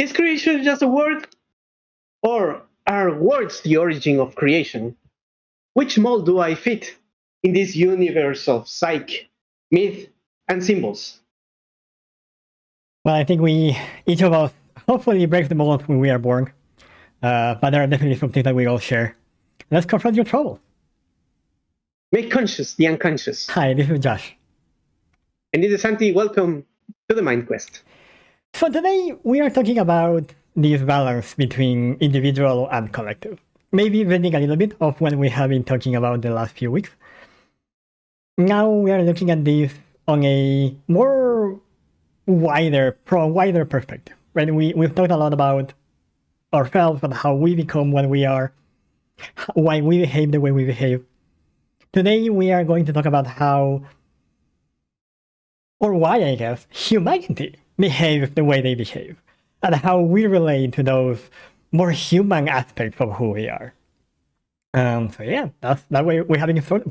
Is creation just a word? Or are words the origin of creation? Which mold do I fit in this universe of psyche, myth, and symbols? Well, I think we, each of us, hopefully breaks the mold when we are born. But there are definitely some things that we all share. Let's confront your trouble. Make conscious the unconscious. Hi, this is Josh. And this is Santi. Welcome to the Mind Quest. So today we are talking about this balance between individual and collective. Maybe bending a little bit of what we have been talking about the last few weeks. Now we are looking at this on a more wider perspective. Right? We've talked a lot about ourselves and how we become what we are, why we behave the way we behave. Today we are going to talk about how, or why I guess, humanity behaves the way they behave, and how we relate to those more human aspects of who we are. So yeah, that's that way we're having a sort.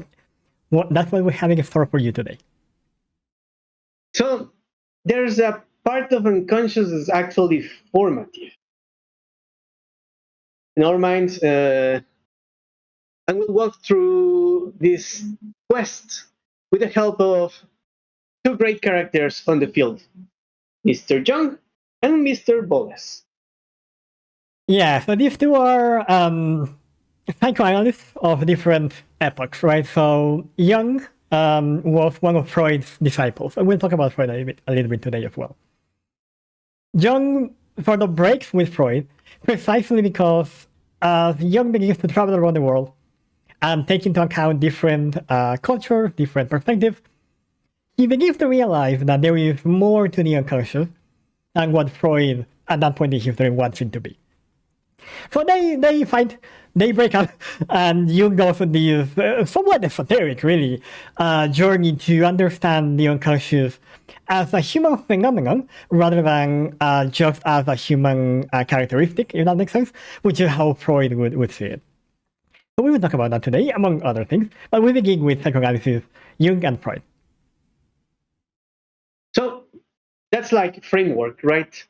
That's what we're having in store for you today. So there's a part of unconscious that's actually formative in our minds, and we'll walk through this quest with the help of two great characters on the field, Mr. Young and Mr. Boles. Yeah, so these two are psychoanalysts of different epochs, right? So Jung was one of Freud's disciples, and we'll talk about Freud a little bit today as well. Jung sort of breaks with Freud precisely because Jung begins to travel around the world and take into account different cultures, different perspectives. He begins to realize that there is more to the unconscious than what Freud at that point in history wants it to be. So they fight, they break up, and Jung goes on this somewhat esoteric, really, journey to understand the unconscious as a human phenomenon rather than just as a human characteristic, if that makes sense, which is how Freud would see it. So we will talk about that today, among other things, but we begin with psychoanalysis, Jung and Freud. So that's like framework, right?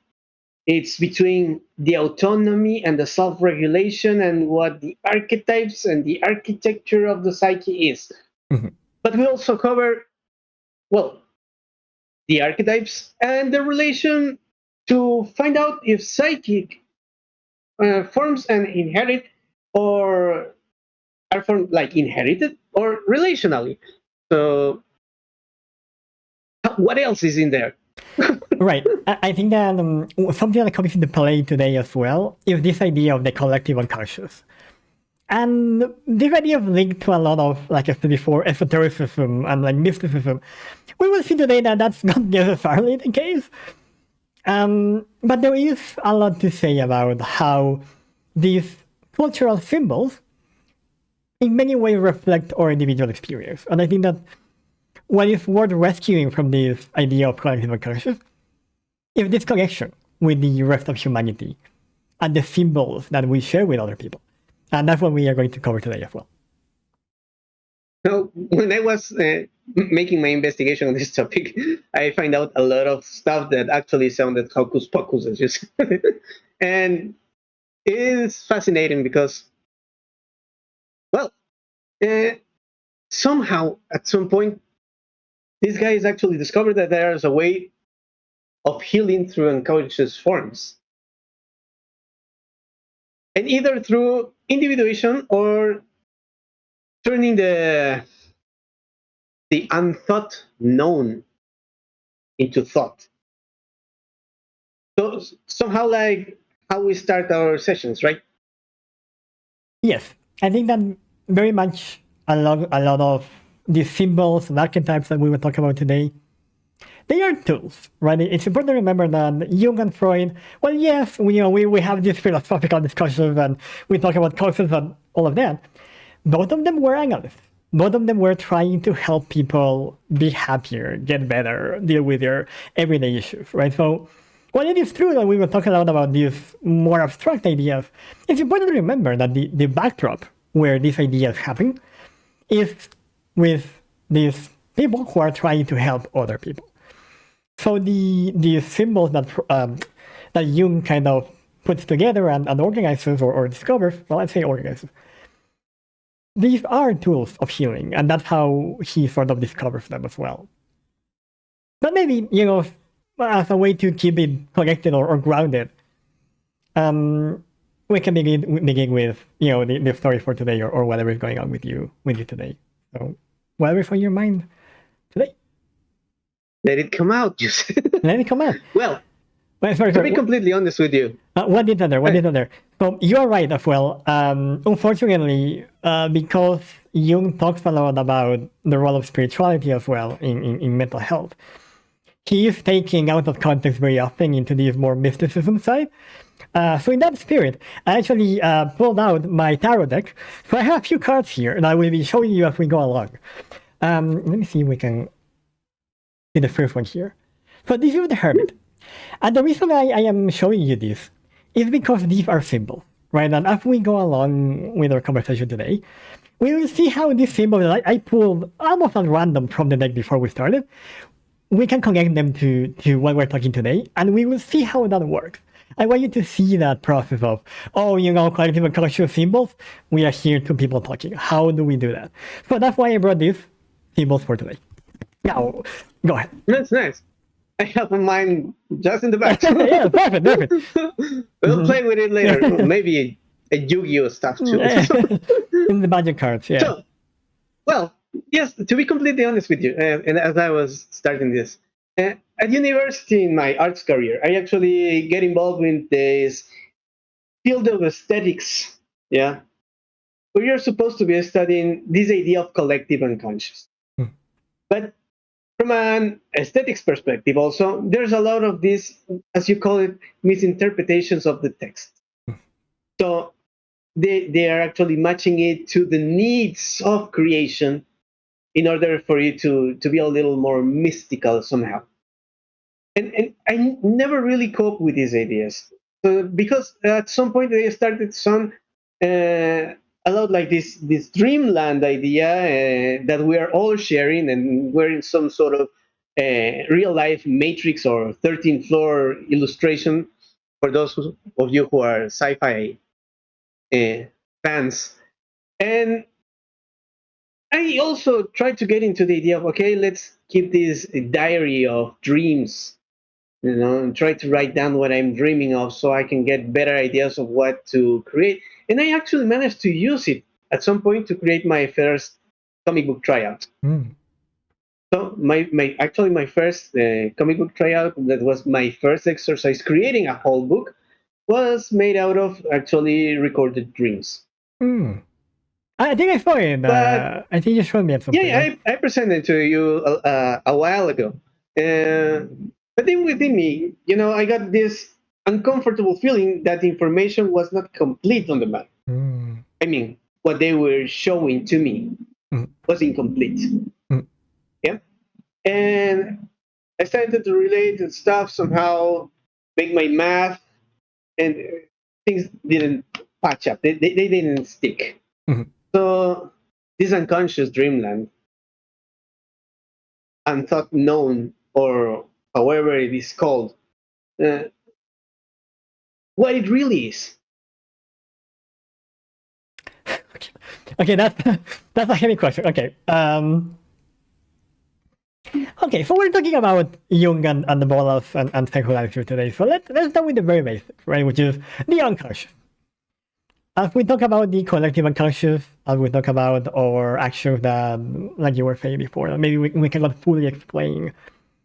It's between the autonomy and the self-regulation and what the archetypes and the architecture of the psyche is. Mm-hmm. But we also cover, well, the archetypes and the relation to find out if psychic forms and inherit or are formed like inherited or relationally. So what else is in there? Right. I think that something that comes into play today as well is this idea of the collective unconscious. And this idea is linked to a lot of, like I said before, esotericism and like mysticism. We will see today that that's not necessarily the case. But there is a lot to say about how these cultural symbols in many ways reflect our individual experience. And I think that what is worth rescuing from this idea of collective unconscious is this connection with the rest of humanity and the symbols that we share with other people. And that's what we are going to cover today as well. So when I was making my investigation on this topic, I find out a lot of stuff that actually sounded hocus pocus, as you said. And it is fascinating because, well, somehow at some point, these guys actually discovered that there's a way of healing through unconscious forms. And either through individuation or turning the unthought known into thought. So somehow like how we start our sessions, right? Yes, I think that very much a lot of the symbols and archetypes that we will talk about today, they are tools, right? It's important to remember that Jung and Freud, well, yes, we have these philosophical discussions and we talk about causes and all of that. Both of them were analysts. Both of them were trying to help people be happier, get better, deal with their everyday issues, right? So while it is true that we will talk a lot about these more abstract ideas, it's important to remember that the backdrop where these ideas happen is with these people who are trying to help other people. So the symbols that that Jung kind of puts together and organizes or discovers, well, let's say organizes, these are tools of healing, and that's how he sort of discovers them as well. But maybe, as a way to keep it connected or grounded, we can begin with, the story for today or whatever is going on with you today. So, whatever's on your mind today. Let it come out, you said. Let it come out. Well, sorry, to be completely honest with you. What did there? So you are right as well. Unfortunately, because Jung talks a lot about the role of spirituality as well in mental health, he is taking out of context very often into this more mysticism side. So in that spirit, I actually pulled out my tarot deck. So I have a few cards here, and I will be showing you as we go along. Let me see if we can see the first one here. So this is the Hermit. And the reason I am showing you this is because these are symbols, right? And as we go along with our conversation today, we will see how these symbols that I pulled almost at random from the deck before we started, we can connect them to what we're talking today, and we will see how that works. I want you to see that process of, collective and conscious symbols. We are here, two people talking. How do we do that? So that's why I brought these symbols for today. Now, go ahead. That's nice. I have mine just in the back. Yeah, perfect. We'll play with it later. Maybe a Yu-Gi-Oh stuff too. In the magic cards, yeah. So, well, yes, to be completely honest with you, and as I was starting this, at university in my arts career, I actually get involved with this field of aesthetics, yeah, where you're supposed to be studying this idea of collective unconscious. But from an aesthetics perspective also, there's a lot of this, as you call it, misinterpretations of the text. So they are actually matching it to the needs of creation in order for you to be a little more mystical somehow. And I never really cope with these ideas. So because at some point they started to sound a lot like this dreamland idea that we are all sharing, and we're in some sort of real life matrix or 13th floor illustration for those of you who are sci-fi fans. And I also tried to get into the idea of, okay, let's keep this diary of dreams, and try to write down what I'm dreaming of so I can get better ideas of what to create. And I actually managed to use it at some point to create my first comic book tryout. So my first comic book tryout, that was my first exercise creating a whole book, was made out of actually recorded dreams. I think I saw it. I think you showed me at some point. Yeah, I presented to you a while ago. But then within me, I got this uncomfortable feeling that the information was not complete on the map. I mean, what they were showing to me was incomplete. Yeah. And I started to relate to stuff somehow, make my math, and things didn't patch up. They didn't stick. So this unconscious dreamland, unthought known, or however it is called, what it really is. Okay, that's a heavy question. Okay. Okay, so we're talking about Jung and the Bolas and psychoanalysis today. So let's start with the very basics, right? Which is the unconscious. As we talk about the collective unconscious, as we talk about our actions that, like you were saying before, maybe we cannot fully explain,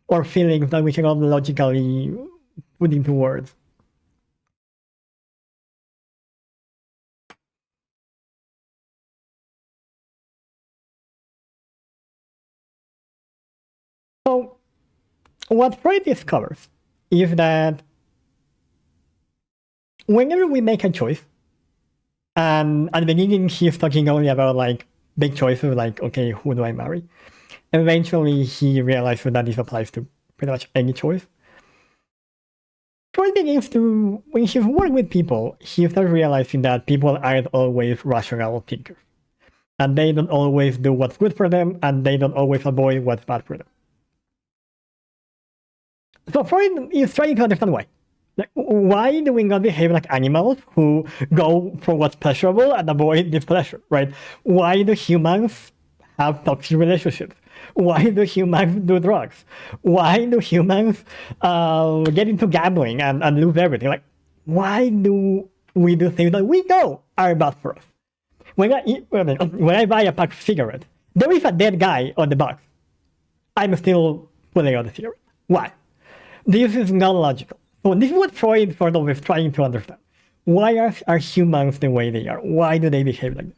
or feelings that we cannot logically put into words. So, what Freud discovers is that whenever we make a choice, and at the beginning he's talking only about like big choices, like, okay, who do I marry? Eventually he realizes that this applies to pretty much any choice. Freud begins to, when he's working with people, he starts realizing that people aren't always rational thinkers. And they don't always do what's good for them, and they don't always avoid what's bad for them. So Freud is trying to understand why. Like, why do we not behave like animals who go for what's pleasurable and avoid displeasure, right? Why do humans have toxic relationships? Why do humans do drugs? Why do humans get into gambling and lose everything? Like, why do we do things that we know are bad for us? When I buy a pack of cigarettes, there is a dead guy on the box. I'm still pulling out the cigarette. Why? This is not logical. So this is what Freud sort of is trying to understand. Why are humans the way they are? Why do they behave like this?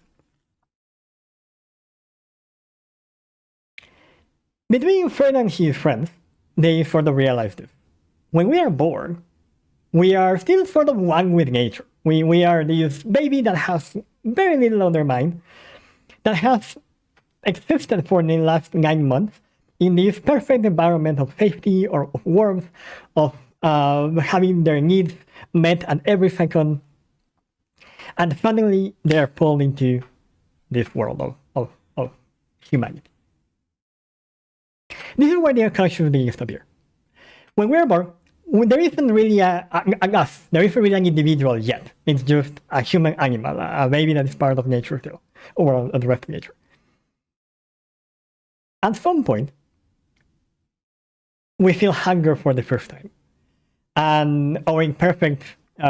Between Freud and his friends, they sort of realized this. When we are born, we are still sort of one with nature. We are this baby that has very little on their mind, that has existed for the last 9 months in this perfect environment of safety or of warmth, of having their needs met at every second. And suddenly they're pulled into this world of humanity. This is where the unconscious begins to appear. When we're born, there isn't really an us. There isn't really an individual yet. It's just a human animal, a baby that is part of nature still, or the rest of nature. At some point, we feel hunger for the first time. And our imperfect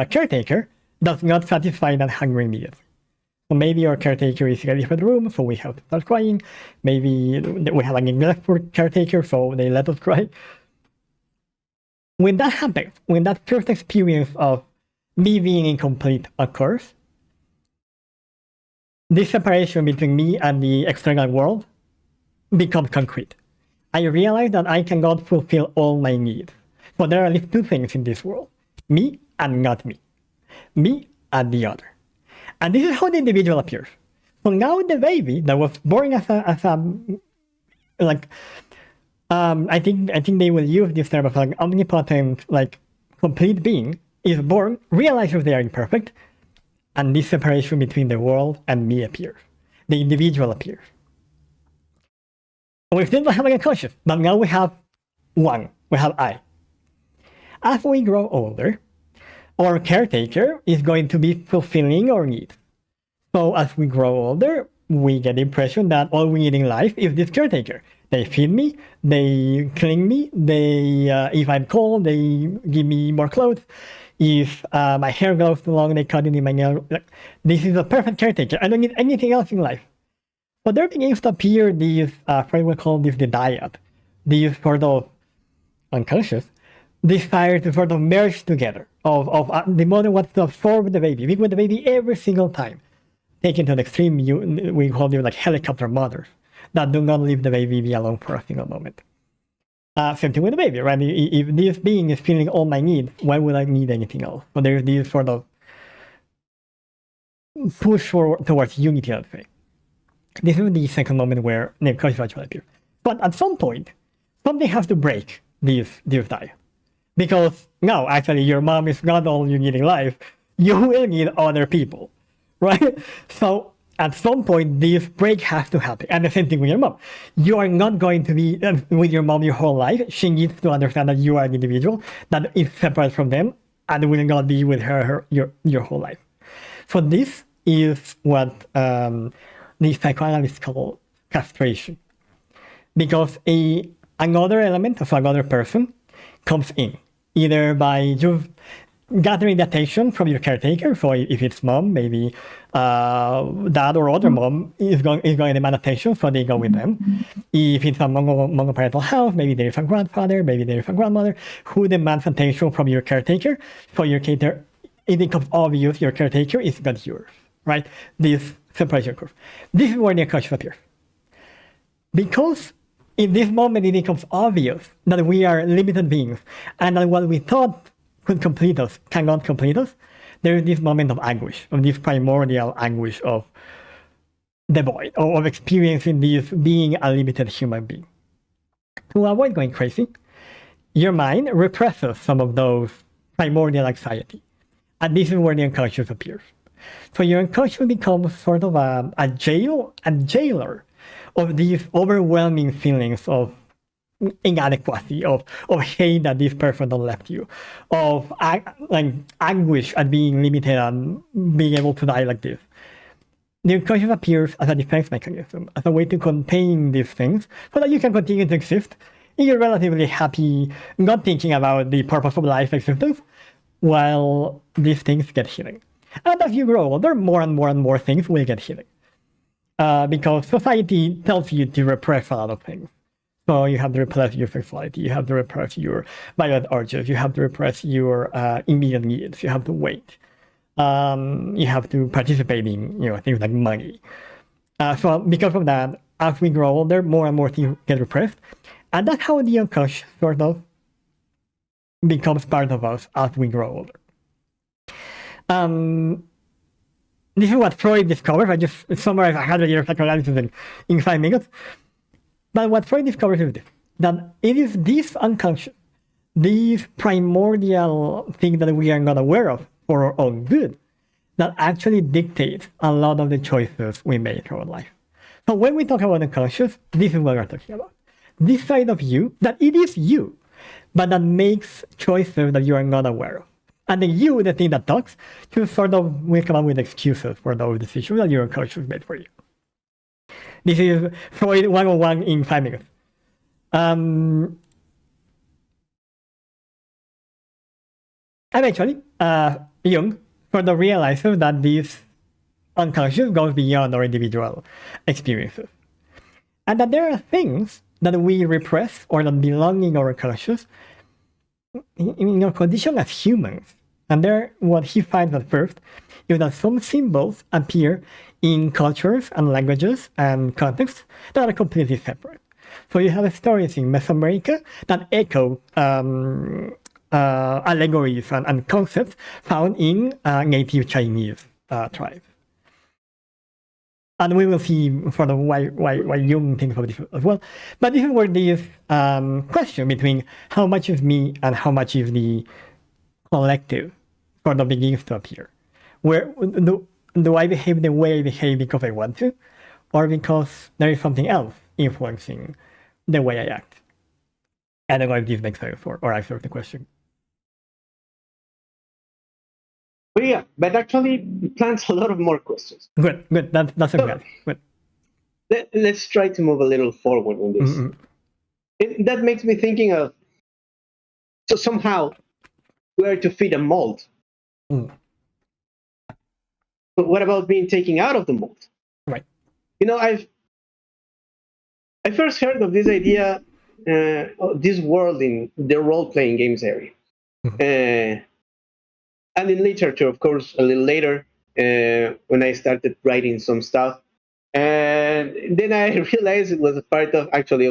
caretaker does not satisfy that hunger immediately. So maybe our caretaker is ready for the room, so we have to start crying. Maybe we have a neglectful caretaker, so they let us cry. When that happens, when that first experience of me being incomplete occurs, this separation between me and the external world becomes concrete. I realize that I cannot fulfill all my needs. So there are at least two things in this world: me and not me. Me and the other. And this is how the individual appears. So now the baby that was born as a like, I think they will use this term of like omnipotent, like complete being, is born, realizes they are imperfect, and this separation between the world and me appears. The individual appears. We still don't have a conscious, but now we have one. We have I. As we grow older, our caretaker is going to be fulfilling our needs. So as we grow older, we get the impression that all we need in life is this caretaker. They feed me, they clean me, they if I'm cold, they give me more clothes. If my hair grows too long, they cut it in my nail. This is a perfect caretaker. I don't need anything else in life. But there begins to appear these, Freud would call this the dyad, these sort of unconscious desire to sort of merge together, of the mother wants to absorb the baby, be with the baby every single time. Taken to the extreme, we call them like helicopter mothers that do not leave the baby be alone for a single moment. Same thing with the baby, right? If this being is feeling all my needs, why would I need anything else? So there's this sort of push towards unity, I'd say. This is the second moment where unconscious actually appears. But at some point, something has to break this tie. Because no, actually, your mom is not all you need in life. You will need other people, right? So at some point, this break has to happen. And the same thing with your mom. You are not going to be with your mom your whole life. She needs to understand that you are an individual that is separate from them and will not be with her your whole life. So this is what the psychoanalysts call castration. Because another element of another person comes in, either by just gathering the attention from your caretaker. So if it's mom, maybe dad or other mom is going to demand attention, so they go with them. If it's a monoparental house, maybe there is a grandfather, maybe there is a grandmother who demands attention from your caretaker. So your caretaker, it becomes obvious your caretaker is not yours, right? This separation curve. This is where the unconscious appears. Because in this moment, it becomes obvious that we are limited beings and that what we thought could complete us cannot complete us. There is this moment of anguish, of this primordial anguish of the void, of experiencing this being a limited human being. To avoid going crazy, your mind represses some of those primordial anxiety. And this is where the unconscious appears. So your unconscious becomes sort of a jailer of these overwhelming feelings of inadequacy, of hate that this person left you, of like anguish at being limited and being able to die like this. The unconscious appears as a defense mechanism, as a way to contain these things so that you can continue to exist in your relatively happy, not thinking about the purpose of life existence, while these things get healing. And as you grow older, more and more and more things will get healing. Because society tells you to repress a lot of things. So you have to repress your sexuality, you have to repress your violent urges, you have to repress your immediate needs, you have to wait. You have to participate in things like money. So because of that, as we grow older, more and more things get repressed, and that's how the unconscious sort of becomes part of us as we grow older. This is what Freud discovered. I just summarized 100 years of psychoanalysis in 5 minutes. But what Freud discovers is this, that it is this unconscious, these primordial things that we are not aware of for our own good, that actually dictates a lot of the choices we make in our life. So when we talk about unconscious, this is what we're talking about. This side of you, that it is you, but that makes choices that you are not aware of. And then you, the thing that talks, to sort of will come up with excuses for those decisions that your unconscious made for you. This is Freud 101 in 5 minutes. Eventually, Jung further realizes that this unconscious goes beyond our individual experiences. And that there are things that we repress or that belong in our conscious in our condition as humans. And there, what he finds at first is that some symbols appear in cultures and languages and contexts that are completely separate. So you have stories in Mesoamerica that echo allegories and concepts found in native Chinese tribes. And we will see sort of why Jung thinks of this as well. But this is where this question between how much is me and how much is the collective sort of begins to appear. Where do I behave the way I behave because I want to, or because there is something else influencing the way I act? I don't know if this makes sense or answers the question. But yeah, but actually plants a lot of more questions. Good. That's a good. Let's try to move a little forward on this. That makes me thinking of, so somehow we are to fit a mold. But what about being taken out of the mold? Right. I first heard of this idea, this world in the role-playing games area. And in literature, of course, a little later, when I started writing some stuff. And then I realized it was a part of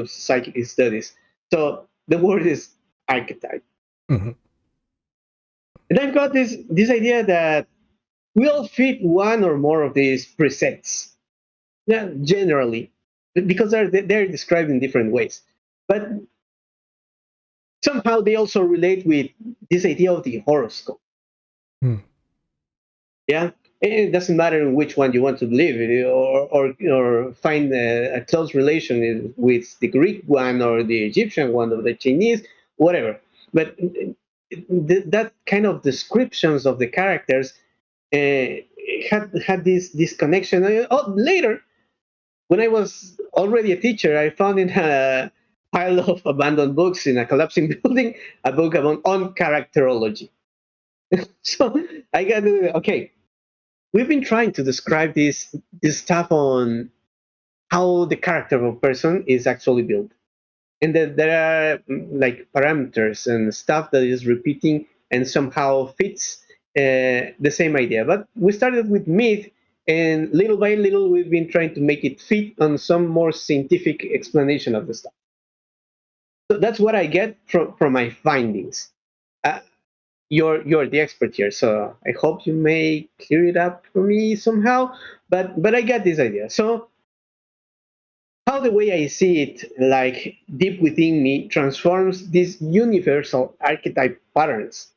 psychic studies. So the word is archetype. And I've got this idea that we all fit one or more of these presets. Yeah, generally, because they're described in different ways. But somehow they also relate with this idea of the horoscope. Yeah, it doesn't matter in which one you want to believe, or find a close relation with the Greek one or the Egyptian one or the Chinese, whatever. But that kind of descriptions of the characters had this connection. Later, when I was already a teacher, I found in a pile of abandoned books in a collapsing building a book on characterology. So I got okay. We've been trying to describe this stuff on how the character of a person is actually built, and that there are like parameters and stuff that is repeating and somehow fits the same idea. But we started with myth, and little by little we've been trying to make it fit on some more scientific explanation of the stuff. So that's what I get from my findings. You're the expert here, so I hope you may clear it up for me somehow. But I get this idea. So how the way I see it, like deep within me, transforms these universal archetype patterns.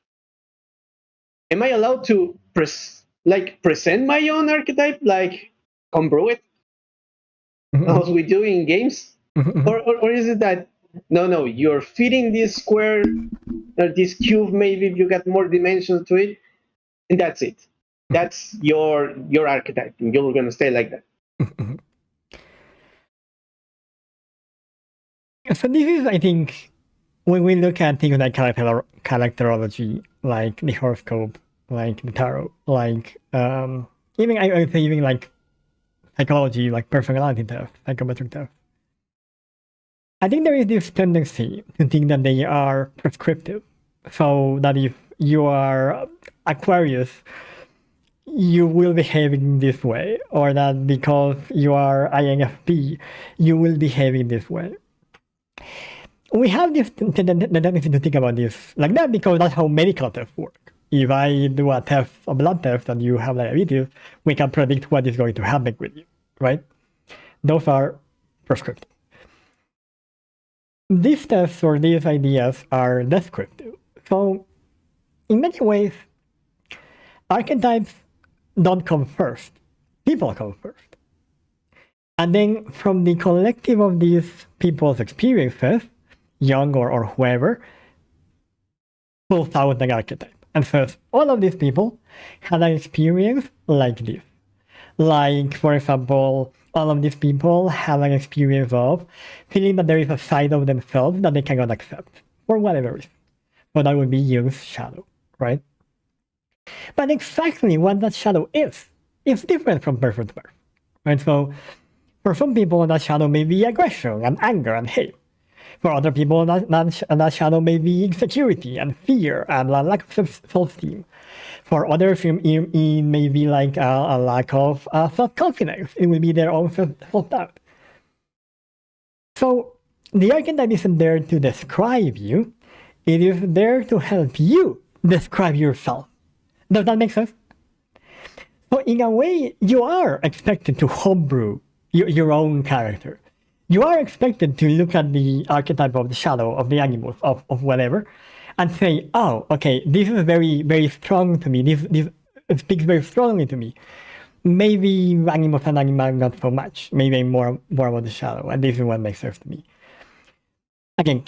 Am I allowed to present my own archetype, like homebrew it, as we do in games, or is it that No, you're fitting this square or this cube. Maybe you got more dimensions to it, and that's it. That's your archetype, and you're gonna stay like that. So this is, I think, when we look at things like characterology, like the horoscope, like the tarot, like even I would say even like psychology, like personality test, psychometric test. I think there is this tendency to think that they are prescriptive. So that if you are Aquarius, you will behave in this way, or that because you are INFP, you will behave in this way. We have this tendency to think about this like that because that's how medical tests work. If I do a test, a blood test, and you have diabetes, we can predict what is going to happen with you, right? Those are prescriptive. These tests or these ideas are descriptive. So, in many ways, archetypes don't come first. People come first. And then from the collective of these people's experiences, Young or whoever, pulls out an archetype and says, all of these people had an experience like this. Like, for example, all of these people have an experience of feeling that there is a side of themselves that they cannot accept for whatever reason. So that would be Jung's shadow, right? But exactly what that shadow is different from person to person, right? So for some people, that shadow may be aggression and anger and hate. For other people, that shadow may be insecurity and fear and a lack of self-esteem. For others, it may be like a lack of self-confidence. It will be their own self-doubt. So the archetype isn't there to describe you. It is there to help you describe yourself. Does that make sense? So in a way, you are expected to homebrew your own character. You are expected to look at the archetype of the shadow, of the animals, of whatever, and say, oh, okay, this is very, very strong to me. This speaks very strongly to me. Maybe animals and animals not so much. Maybe more about the shadow, and this is what makes sense to me. Again,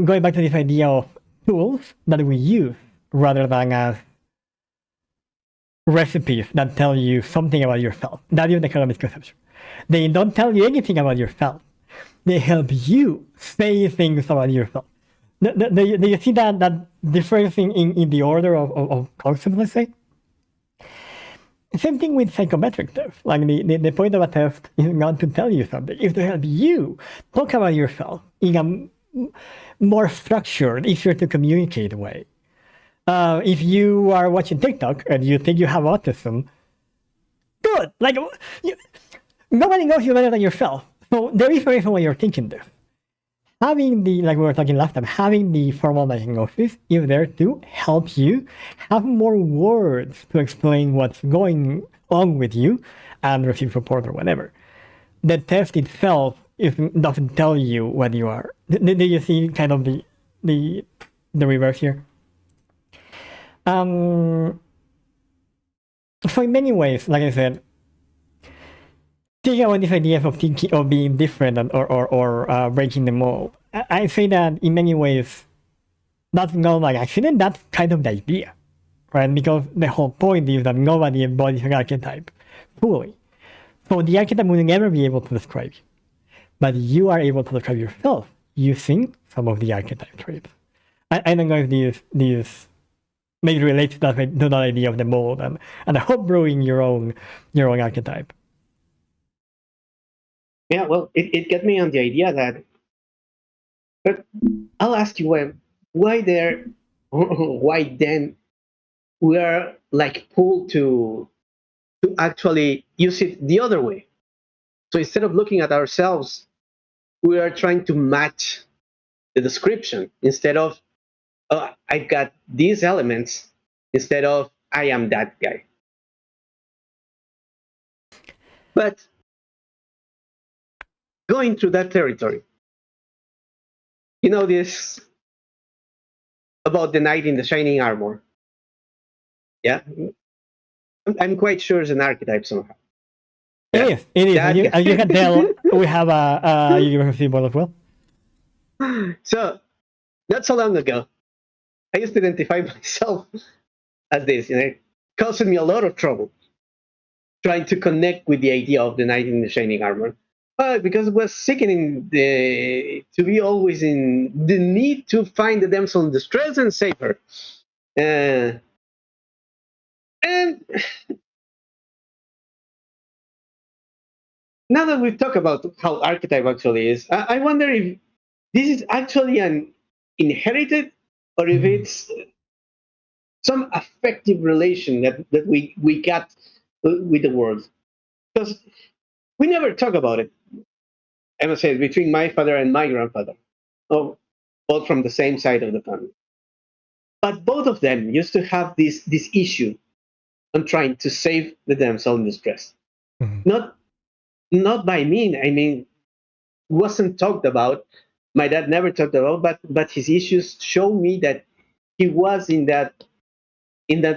going back to this idea of tools that we use rather than as recipes that tell you something about yourself. That is the kind of misconception. They don't tell you anything about yourself. They help you say things about yourself. Do you see that difference in the order of concepts, let's say? Same thing with psychometric tests. Like the point of a test is not to tell you something, it's to help you talk about yourself in a more structured, easier to communicate way. If you are watching TikTok and you think you have autism, good. Like, nobody knows you better than yourself. So there is a reason why you're thinking this. Having like we were talking last time, having the formal diagnosis is there to help you have more words to explain what's going on with you and receive support or whatever. The test itself doesn't tell you what you are. Do you see kind of the reverse here? So in many ways, like I said, thinking about these ideas of thinking of being different or breaking the mold, I say that in many ways, that's not like accident. That's kind of the idea, right? Because the whole point is that nobody embodies an archetype fully. So the archetype will never be able to describe you, but you are able to describe yourself using some of the archetype traits. I don't know if these maybe relate to that idea of the mold and homebrewing your own archetype. Yeah, well, it got me on the idea that, but I'll ask you why there, why then we are like pulled to actually use it the other way. So instead of looking at ourselves, we are trying to match the description instead of, oh, I've got these elements, instead of I am that guy. But going through that territory, you know this about the knight in the shining armor. Yeah, I'm quite sure it's an archetype somehow. Yeah, It is. that As you can tell, we have a universal symbol as well. So not so long ago, I used to identify myself as this, and it caused me a lot of trouble trying to connect with the idea of the knight in the shining armor. But because it was sickening to be always in the need to find the damsel in distress and save her. Uh, and now that we've talked about how archetype actually is, I wonder if this is actually an inherited or if Mm. it's some affective relation that we got with the world. Because we never talk about it. I must say, between my father and my grandfather, oh, both from the same side of the family. But both of them used to have this issue on trying to save the damsel in distress. Mm. Not not by me. I mean, wasn't talked about. My dad never talked about, but his issues show me that he was in that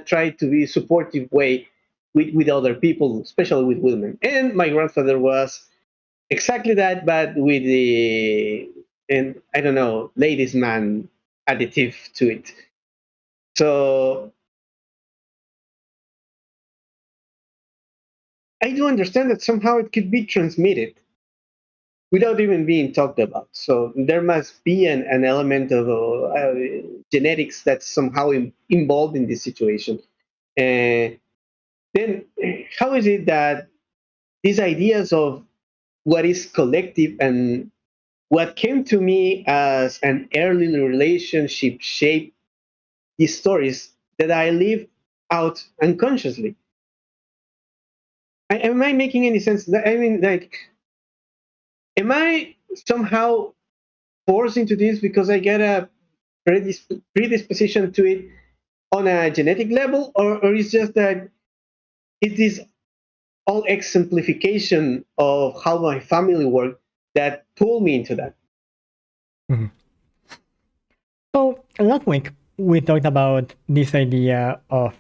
try to be supportive way with other people, especially with women. And my grandfather was exactly that, but with the and I don't know, ladies man additive to it. So I do understand that somehow it could be transmitted without even being talked about. So there must be an element of genetics that's somehow involved in this situation. Uh, then, how is it that these ideas of what is collective and what came to me as an early relationship shaped these stories that I live out unconsciously? Am I making any sense? I mean, like, am I somehow forced into this because I get a predisposition to it on a genetic level, or is just that it is all exemplification of how my family worked that pulled me into that? Mm. So last week we talked about this idea of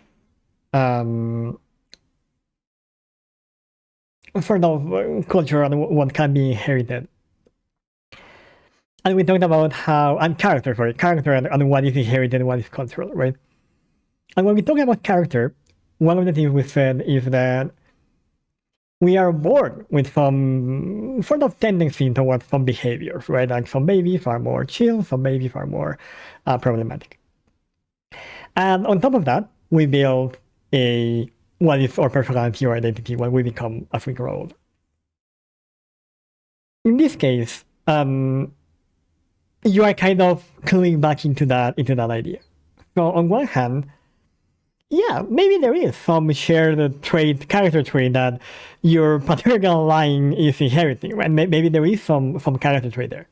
um, sort of culture and what can be inherited. And we talked about how, and character, sorry, character and what is inherited and what is cultural, right? And when we talk about character, one of the things we said is that we are born with some sort of tendency towards some behaviors, right? Like some babies are more chill, some babies are more problematic. And on top of that, we build a what is our personality or identity when we become as we grow older. In this case, you are kind of cluing back into that idea. So on one hand, yeah, maybe there is some shared trait, character trait that your paternal line is inheriting, right? Maybe there is some character trait there.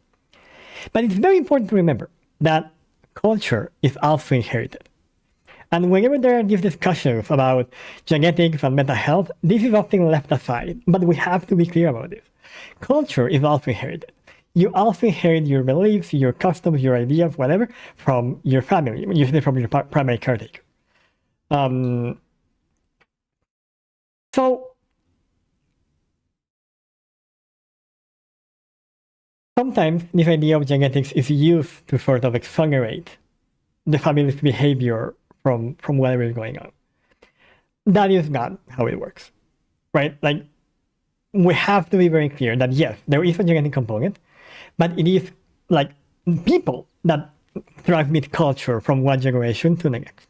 But it's very important to remember that culture is also inherited. And whenever there are these discussions about genetics and mental health, this is often left aside. But we have to be clear about this. Culture is also inherited. You also inherit your beliefs, your customs, your ideas, whatever, from your family, usually from your primary caretaker. Um, so sometimes this idea of genetics is used to sort of exonerate the family's behavior from whatever is going on. That is not how it works, right? Like we have to be very clear that yes, there is a genetic component, but it is like people that transmit culture from one generation to the next.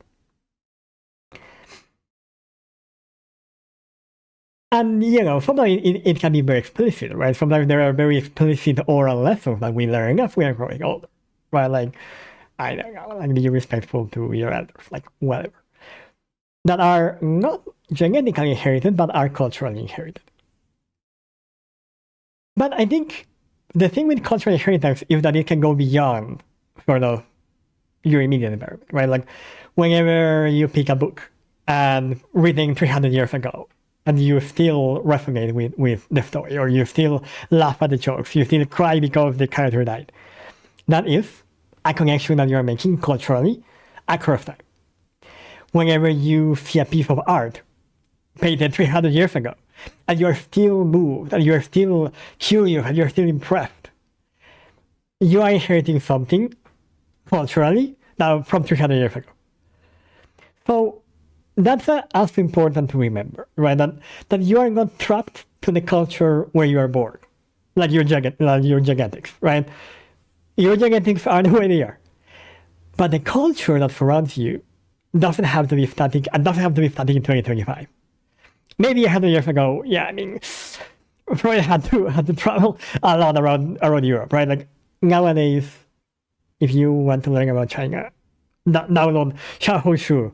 And sometimes it can be very explicit, right? Sometimes there are very explicit oral lessons that we learn as we are growing older, right? Like, I don't know, like be respectful to your elders, like whatever. That are not genetically inherited, but are culturally inherited. But I think the thing with cultural inheritance is that it can go beyond sort of your immediate environment, right? Like whenever you pick a book and written 300 years ago, and you still resonate with the story, or you still laugh at the jokes, you still cry because the character died. That is a connection that you're making culturally across time. Whenever you see a piece of art painted 300 years ago, and you're still moved, and you're still curious, and you're still impressed, you are inheriting something culturally now from 300 years ago. So that's also important to remember, right? That you are not trapped to the culture where you are born, like your genetics, right? Your genetics are the way they are, but the culture that surrounds you doesn't have to be static and doesn't have to be static in 2025. Maybe 100 years ago, yeah, I mean, Freud had to travel a lot around Europe, right? Like nowadays, if you want to learn about China, download Xiaohongshu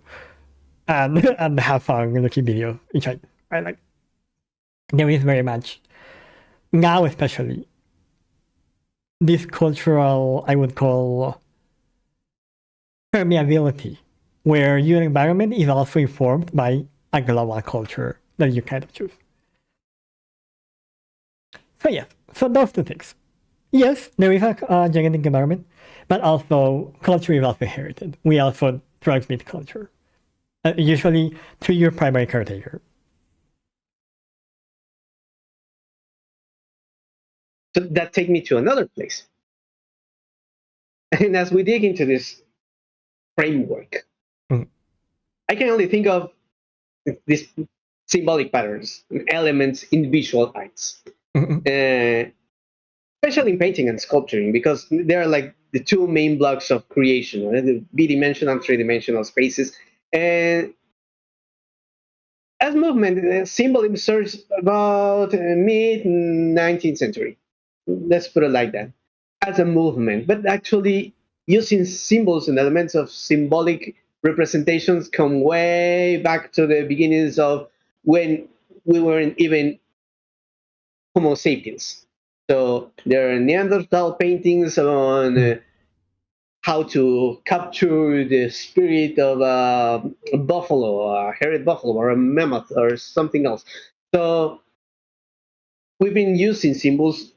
and have fun looking video in China, right? Like there is very much now, especially this cultural, I would call permeability, where your environment is also informed by a global culture that you kind of choose. So yeah, so those two things. Yes, there is a genetic environment, but also culture is also inherited. We also transmit culture, usually to your primary caretaker. So that take me to another place. And as we dig into this framework, Mm. I can only think of these symbolic patterns, elements in visual arts, Mm-mm. uh, especially in painting and sculpturing, because they're like the two main blocks of creation, right? The bidimensional, three-dimensional spaces. And as movement, symbolism surged about mid 19th century. Let's put it like that, as a movement. But actually, using symbols and elements of symbolic representations come way back to the beginnings of when we weren't even Homo sapiens. So there are Neanderthal paintings on Mm. how to capture the spirit of a buffalo, a hairy buffalo, or a mammoth, or something else. So we've been using symbols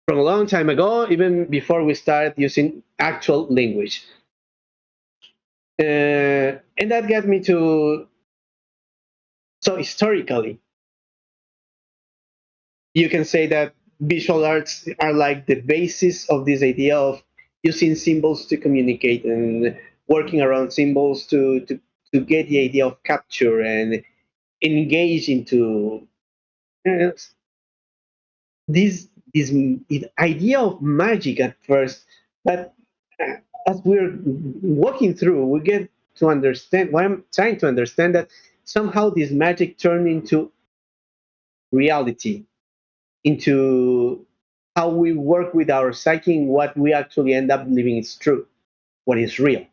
from a long time ago, even before we started using actual language. And that got me to, so historically, you can say that visual arts are like the basis of this idea of using symbols to communicate and working around symbols to get the idea of capture and engage into uh, this idea of magic at first, but uh, as we're walking through, we get to understand. What I'm trying to understand that somehow this magic turned into reality, into how we work with our psyche, what we actually end up believing is true, what is real.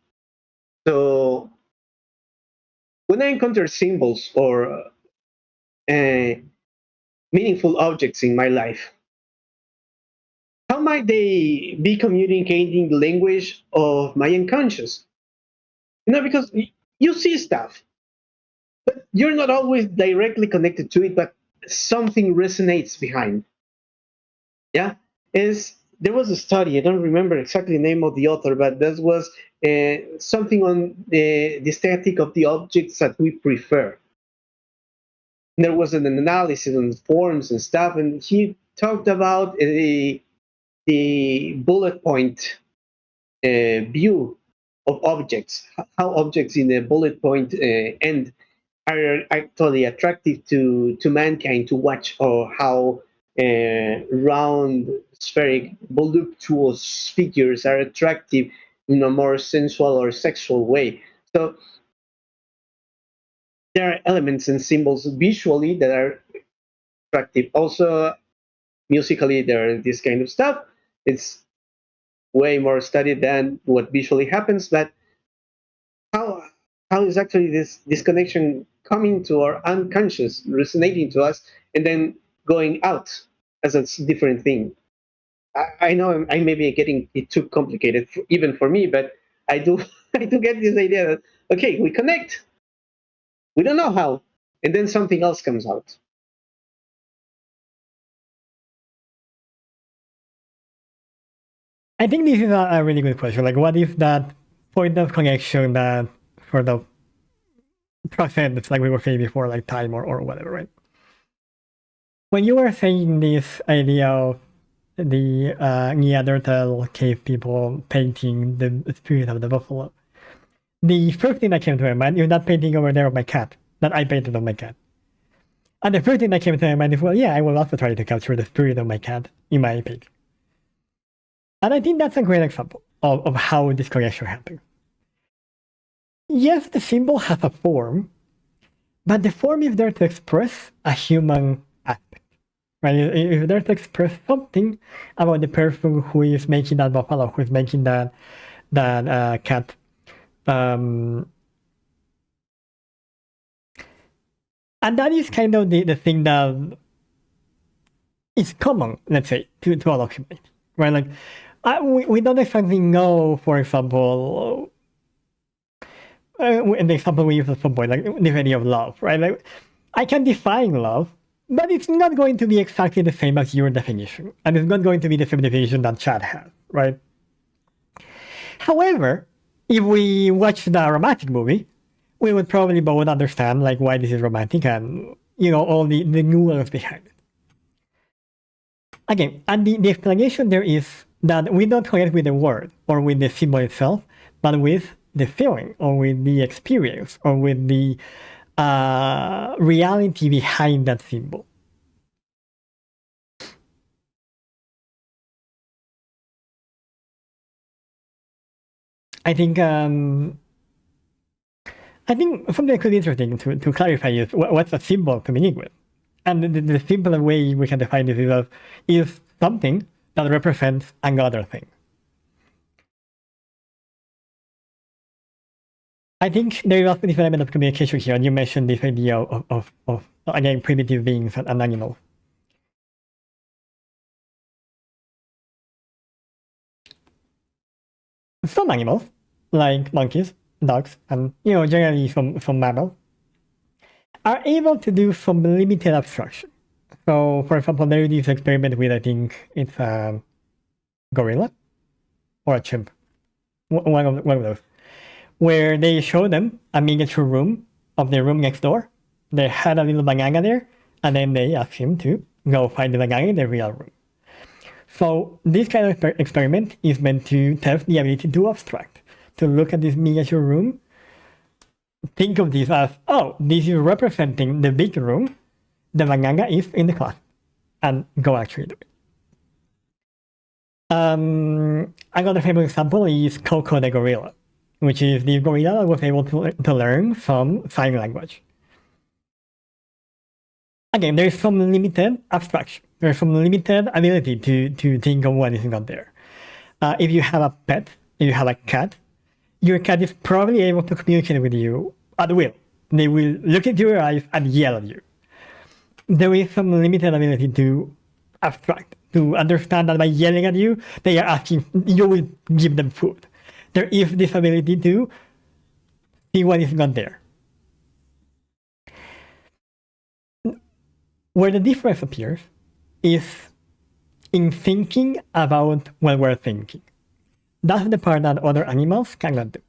So when I encounter symbols or meaningful objects in my life, how might they be communicating the language of my unconscious? Because you see stuff, but you're not always directly connected to it, but something resonates behind. Yeah, is there was a study. I don't remember exactly the name of the author, but that was something on the aesthetic of the objects that we prefer. And there was an analysis on forms and stuff, and he talked about the bullet point view of objects, how objects in a bullet point end are actually attractive to mankind to watch, or how round, spheric, voluptuous figures are attractive in a more sensual or sexual way. So there are elements and symbols visually that are attractive. Also, musically, there are this kind of stuff. It's way more studied than what visually happens, but how how is actually this connection coming to our unconscious, resonating to us, and then going out as a different thing? I know I may be getting it too complicated, even for me, but I do I do get this idea that okay, we connect, we don't know how, and then something else comes out. I think this is a really good question. Like, what is that point of connection that sort of transcends, like we were saying before, like time or whatever, right? When you were saying this idea of the Neanderthal cave people painting the spirit of the buffalo, the first thing that came to my mind is that painting over there of my cat that I painted on my cat. And the first thing that came to my mind is, well, yeah, I will also try to capture the spirit of my cat in my painting. And I think that's a great example of how this connection happens. Yes, the symbol has a form, but the form is there to express a human aspect. Right? If there to express something about the person who is making that buffalo, who is making that cat. And that is kind of the thing that is common, let's say, to all of humanity, right? Like, we don't exactly know, for example, in the example we use at some point, like the idea of love, right? Like, I can define love, but it's not going to be exactly the same as your definition, and it's not going to be the same definition that Chad has, right? However, if we watch the romantic movie, we would probably both understand like why this is romantic and all the nuance behind it. Again, and the explanation there is that we don't connect with the word or with the symbol itself, but with the feeling or with the experience or with the reality behind that symbol. I think something that could be interesting to clarify is what's a symbol to begin with. And the simple way we can define this is something that represents another thing. I think there is also this element of communication here, and you mentioned this idea of again, primitive beings and animals. Some animals, like monkeys, dogs, and generally some mammals, are able to do some limited abstraction. So, for example, there is this experiment with, I think it's a gorilla or a chimp, one of those, where they show them a miniature room of the room next door. They had a little banana there, and then they asked him to go find the banana in the real room. So this kind of experiment is meant to test the ability to abstract, to look at this miniature room, think of this as, oh, this is representing the big room, the banana is in the closet, and go actually do it. Another famous example is Coco the gorilla, which is the gorilla that was able to learn some sign language. Again, there's some limited abstraction. There's some limited ability to think of what is not there. If you have a pet, if you have a cat, your cat is probably able to communicate with you at will. They will look into your eyes and yell at you. There is some limited ability to abstract, to understand that by yelling at you, they are asking, you will give them food. There is this ability to see what is not there. Where the difference appears is in thinking about what we're thinking. That's the part that other animals cannot do.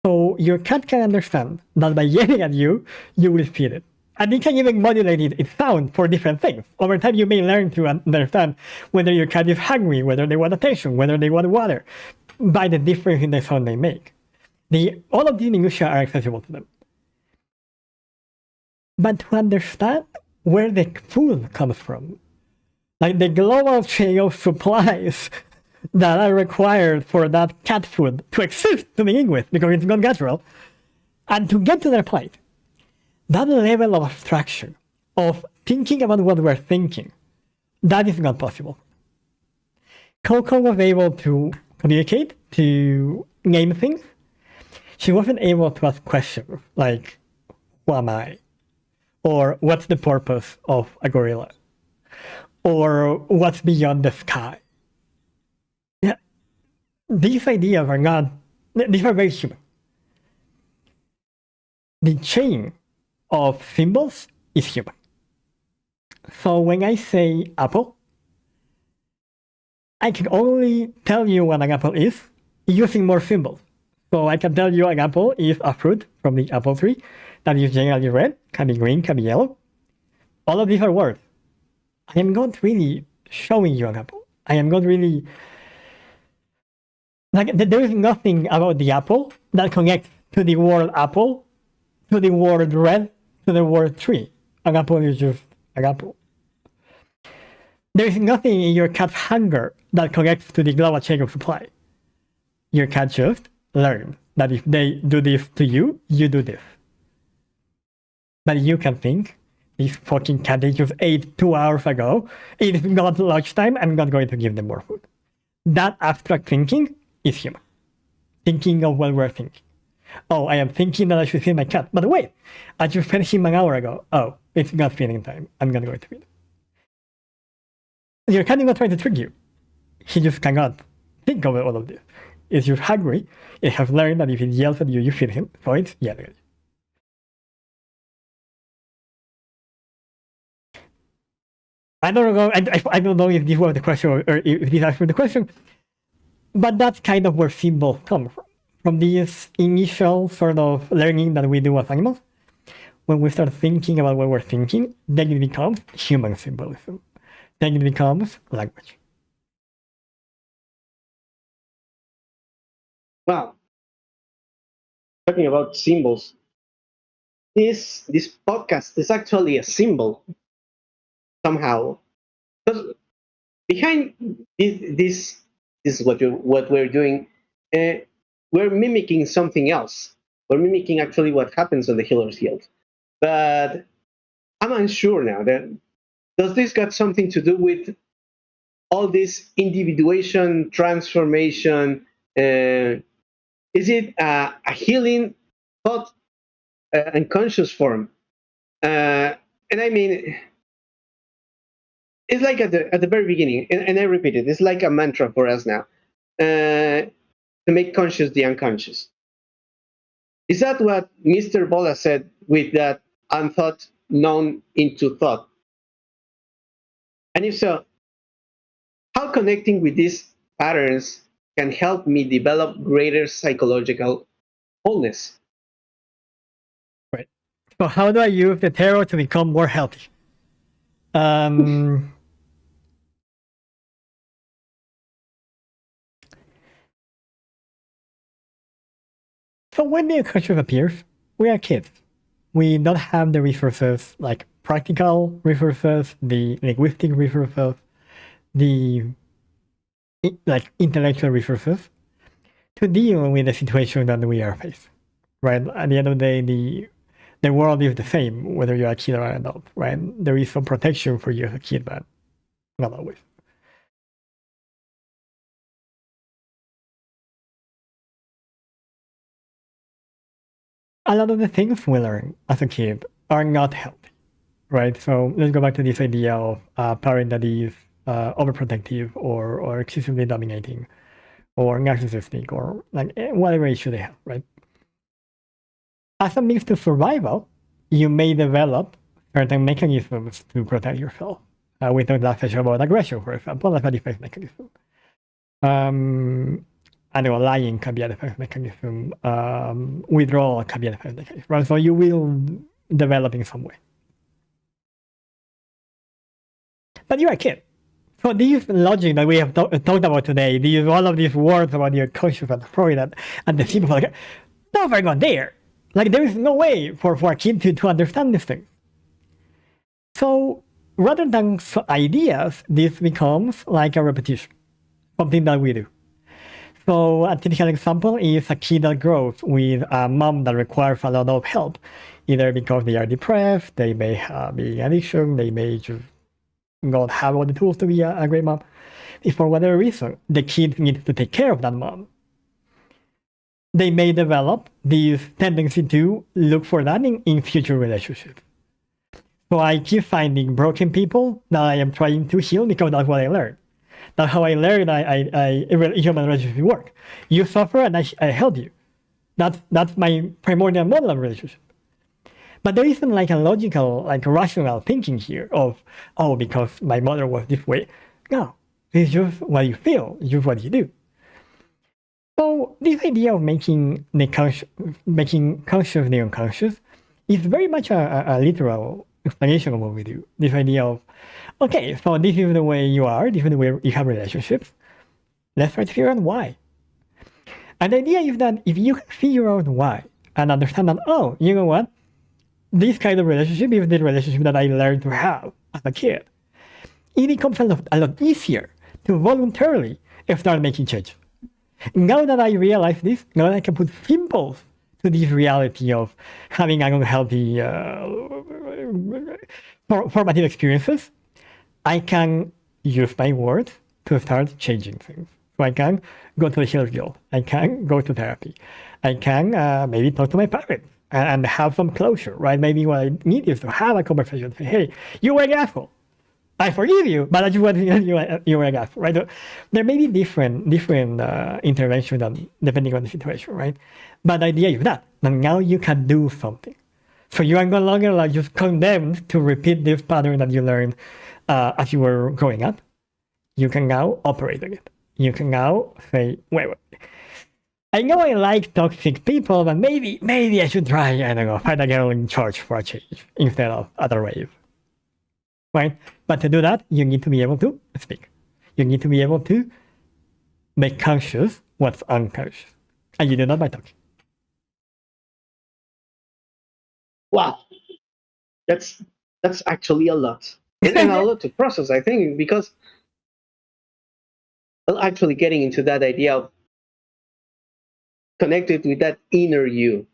So your cat can understand that by yelling at you, you will feed it. And it can even modulate its sound for different things. Over time, you may learn to understand whether your cat is hungry, whether they want attention, whether they want water, by the difference in the sound they make. All of these minutiae are accessible to them. But to understand where the food comes from, like the global chain of supplies that are required for that cat food to exist to begin with, because it's not natural, and to get to their plate, that level of abstraction, of thinking about what we're thinking, that is not possible. Coco was able to communicate, to name things. She wasn't able to ask questions like, who am I? Or what's the purpose of a gorilla? Or what's beyond the sky? Yeah, these ideas are not, these are very human. The chain of symbols is human. So when I say apple, I can only tell you what an apple is using more symbols. So I can tell you an apple is a fruit from the apple tree that is generally red, can be green, can be yellow. All of these are words. I am not really showing you an apple. I am not really like there is nothing about the apple that connects to the word apple, to the word red, to the word tree. An apple is just an apple. There is nothing in your cat's hunger that connects to the global chain of supply. Your cat just learned that if they do this to you, you do this. But you can think, this fucking cat they just ate 2 hours ago, it's not lunchtime, I'm not going to give them more food. That abstract thinking is human. Thinking of what we're thinking. Oh, I am thinking that I should feed my cat. But wait, I just fed him an hour ago. Oh, it's not feeding time. I'm not going to feed. Your cat is not trying to trick you. He just cannot think of all of this. It's just hungry. It has learned that if it yells at you, you feed him. So it's yelling at you. I don't know. I don't know if this was the question or if this answered the question, but that's kind of where symbols come from this initial sort of learning that we do as animals. When we start thinking about what we're thinking, then it becomes human symbolism. Then it becomes language. Wow. Talking about symbols, this podcast is actually a symbol somehow. Because behind this is what we're doing. We're mimicking something else. We're mimicking actually what happens on the Healer's Guild. But I'm unsure now. That does this got something to do with all this individuation, transformation? Is it a healing thought and conscious form? And I mean, it's like at the very beginning, and I repeat it. It's like a mantra for us now, to make conscious the unconscious. Is that what Mr. Bola said with that unthought known into thought? And if so, how connecting with these patterns can help me develop greater psychological wholeness? Right. So how do I use the tarot to become more healthy? So when the unconscious appears, we are kids. We don't have the resources, like practical resources, the linguistic resources, the like intellectual resources to deal with the situation that we are facing. Right? At the end of the day, the world is the same whether you're a kid or an adult. Right? There is some protection for you as a kid, but not always. A lot of the things we learn as a kid are not healthy, right? So let's go back to this idea of a parent that is overprotective or excessively dominating or narcissistic or like whatever issue they have, right? As a means to survival, you may develop certain mechanisms to protect yourself. We talked last session about aggression, for example, as a defense mechanism. I know lying can be a defense mechanism. Withdrawal can be a defense mechanism. Right? So you will develop in some way. But you're a kid. So this logic that we have talked about today, all of these words about your conscious and Freud and the simple, like, those are not there. Like there is no way for a kid to understand these things. So rather than ideas, this becomes like a repetition, something that we do. So a typical example is a kid that grows with a mom that requires a lot of help, either because they are depressed, they may be addiction, they may just not have all the tools to be a great mom. If for whatever reason the kid needs to take care of that mom, they may develop this tendency to look for that in future relationships. So I keep finding broken people that I am trying to heal because that's what I learned. That's how I learned human relationships work. You suffer and I help you. That's my primordial model of relationship. But there isn't like a logical, like rational thinking here of, oh, because my mother was this way. No, it's just what you feel, it's just what you do. So this idea of making conscious the unconscious is very much a literal explanation of what we do. This idea of, okay, so this is the way you are, this is the way you have relationships. Let's try to figure out why. And the idea is that if you figure out why and understand that, oh, you know what? This kind of relationship is the relationship that I learned to have as a kid. It becomes a lot easier to voluntarily start making changes. Now that I realize this, now that I can put symbols to this reality of having unhealthy formative experiences, I can use my words to start changing things. So I can go to the Healers Guild. I can go to therapy. I can maybe talk to my parents and have some closure, right? Maybe what I need is to have a conversation. Say, hey, you were an asshole. I forgive you, but I just want you were an asshole, right? There may be different interventions depending on the situation, right? But the idea is that now you can do something. So you are no longer like just condemned to repeat this pattern that you learned as you were growing up. You can now operate on it. You can now say, wait. I know I like toxic people, but maybe I should try, I don't know, find a girl in church for a change instead of at a rave. Right? But to do that, you need to be able to speak. You need to be able to make conscious what's unconscious. And you do that by talking. Wow, that's actually a lot, and a lot to process, I think, because actually getting into that idea of connected with that inner you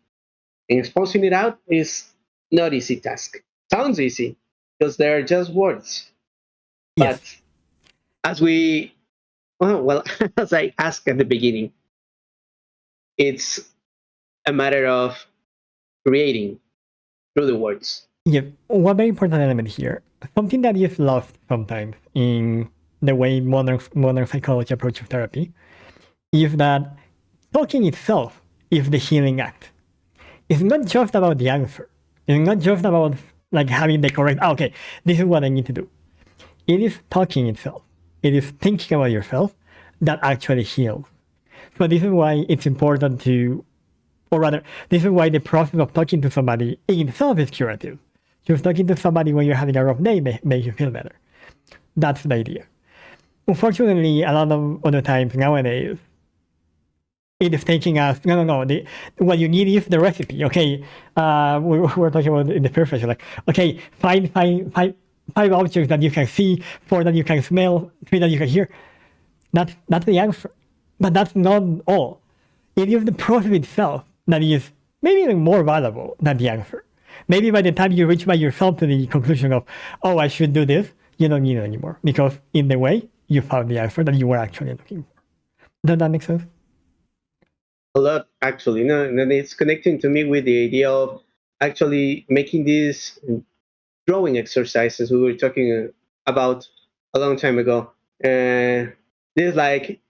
and exposing it out is not easy task. Sounds easy because they're just words, Yes. but as we well as I asked at the beginning, it's a matter of creating through the words. Yeah. One very important element here, something that is lost sometimes in the way modern psychology approaches therapy, is that talking itself is the healing act. It's not just about the answer. It's not just about like having the correct, okay, this is what I need to do. It is talking itself. It is thinking about yourself that actually heals. So this is why it's important to, or rather, this is why the process of talking to somebody in itself is curative. Just talking to somebody when you're having a rough day makes you feel better. That's the idea. Unfortunately, a lot of other times nowadays, it is taking us, no. What you need is the recipe. Okay, we were talking about in the first session, like, okay, find five objects that you can see, four that you can smell, three that you can hear. That's the answer. But that's not all. It is the process itself that is maybe even more valuable than the answer. Maybe by the time you reach by yourself to the conclusion of, oh, I should do this, you don't need it anymore. Because in the way, you found the answer that you were actually looking for. Does that make sense? A lot, actually. No, and it's connecting to me with the idea of actually making these drawing exercises we were talking about a long time ago. This like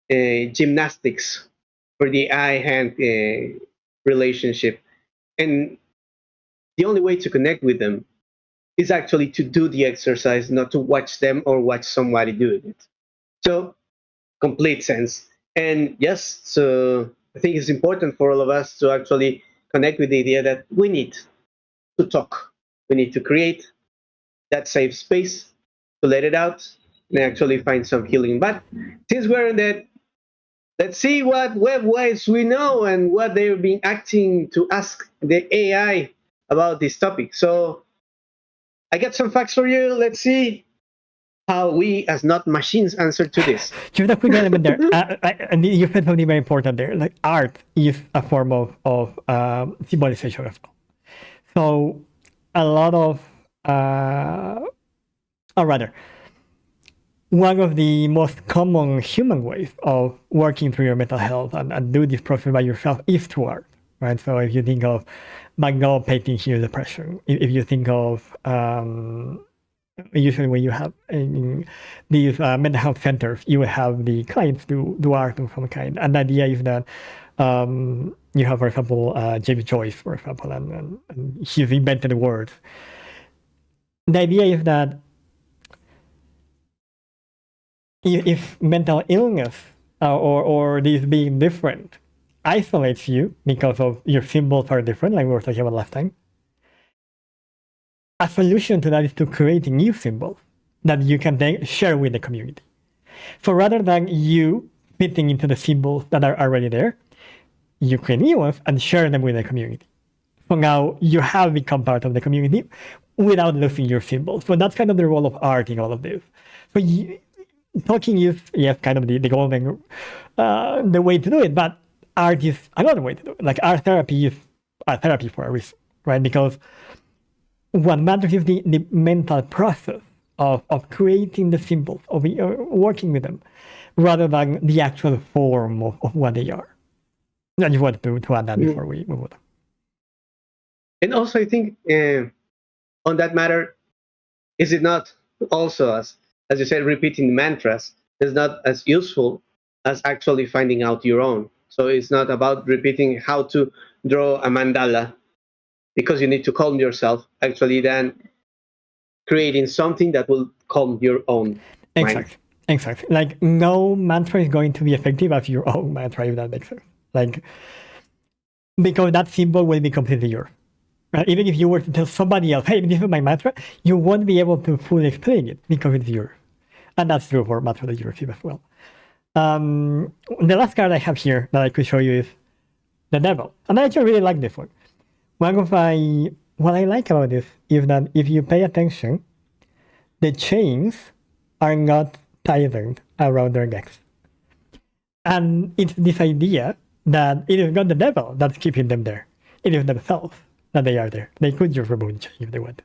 gymnastics for the eye-hand relationship, and the only way to connect with them is actually to do the exercise, not to watch them or watch somebody doing it. So complete sense. And yes, so I think it's important for all of us to actually connect with the idea that we need to talk. We need to create that safe space to let it out and actually find some healing. But since we're in that, let's see what webwives we know and what they've been acting to ask the AI about this topic. So I got some facts for you. Let's see how we as not machines answer to this. Just a quick element there. And you said something very important there. Like art is a form of symbolization as well. So a lot of, or rather, one of the most common human ways of working through your mental health and do this process by yourself is through art, right? So if you think of Van Gogh painting here depression, if you think of usually when you have in these mental health centers, you will have the clients do art of some kind. And the idea is that you have, for example, James Joyce, for example, and he's invented words. The idea is that if mental illness or this being different isolates you because of your symbols are different, like we were talking about last time, a solution to that is to create new symbols that you can then share with the community. So rather than you fitting into the symbols that are already there, you create new ones and share them with the community. So now you have become part of the community without losing your symbols. So that's kind of the role of art in all of this. So talking is, yes, kind of the golden, the way to do it, but art is another way to do it. Like art therapy is a therapy for a reason, right? Because what matters is the mental process of creating the symbols, of working with them, rather than the actual form of what they are. I just wanted to add that before we move on. And also, I think on that matter, is it not also, as you said, repeating the mantras is not as useful as actually finding out your own. So it's not about repeating how to draw a mandala because you need to calm yourself. Actually, then creating something that will calm your own mind. Exactly. Like no mantra is going to be effective as your own mantra, if that makes sense. Like because that symbol will be completely yours. Right? Even if you were to tell somebody else, hey, this is my mantra, you won't be able to fully explain it because it's yours. And that's true for mantra that you receive as well. The last card I have here that I could show you is the devil. And I actually really like this one. What I like about this is that if you pay attention, the chains are not tightened around their necks. And it's this idea that it is not the devil that's keeping them there. It is themselves that they are there. They could just remove the chain if they want.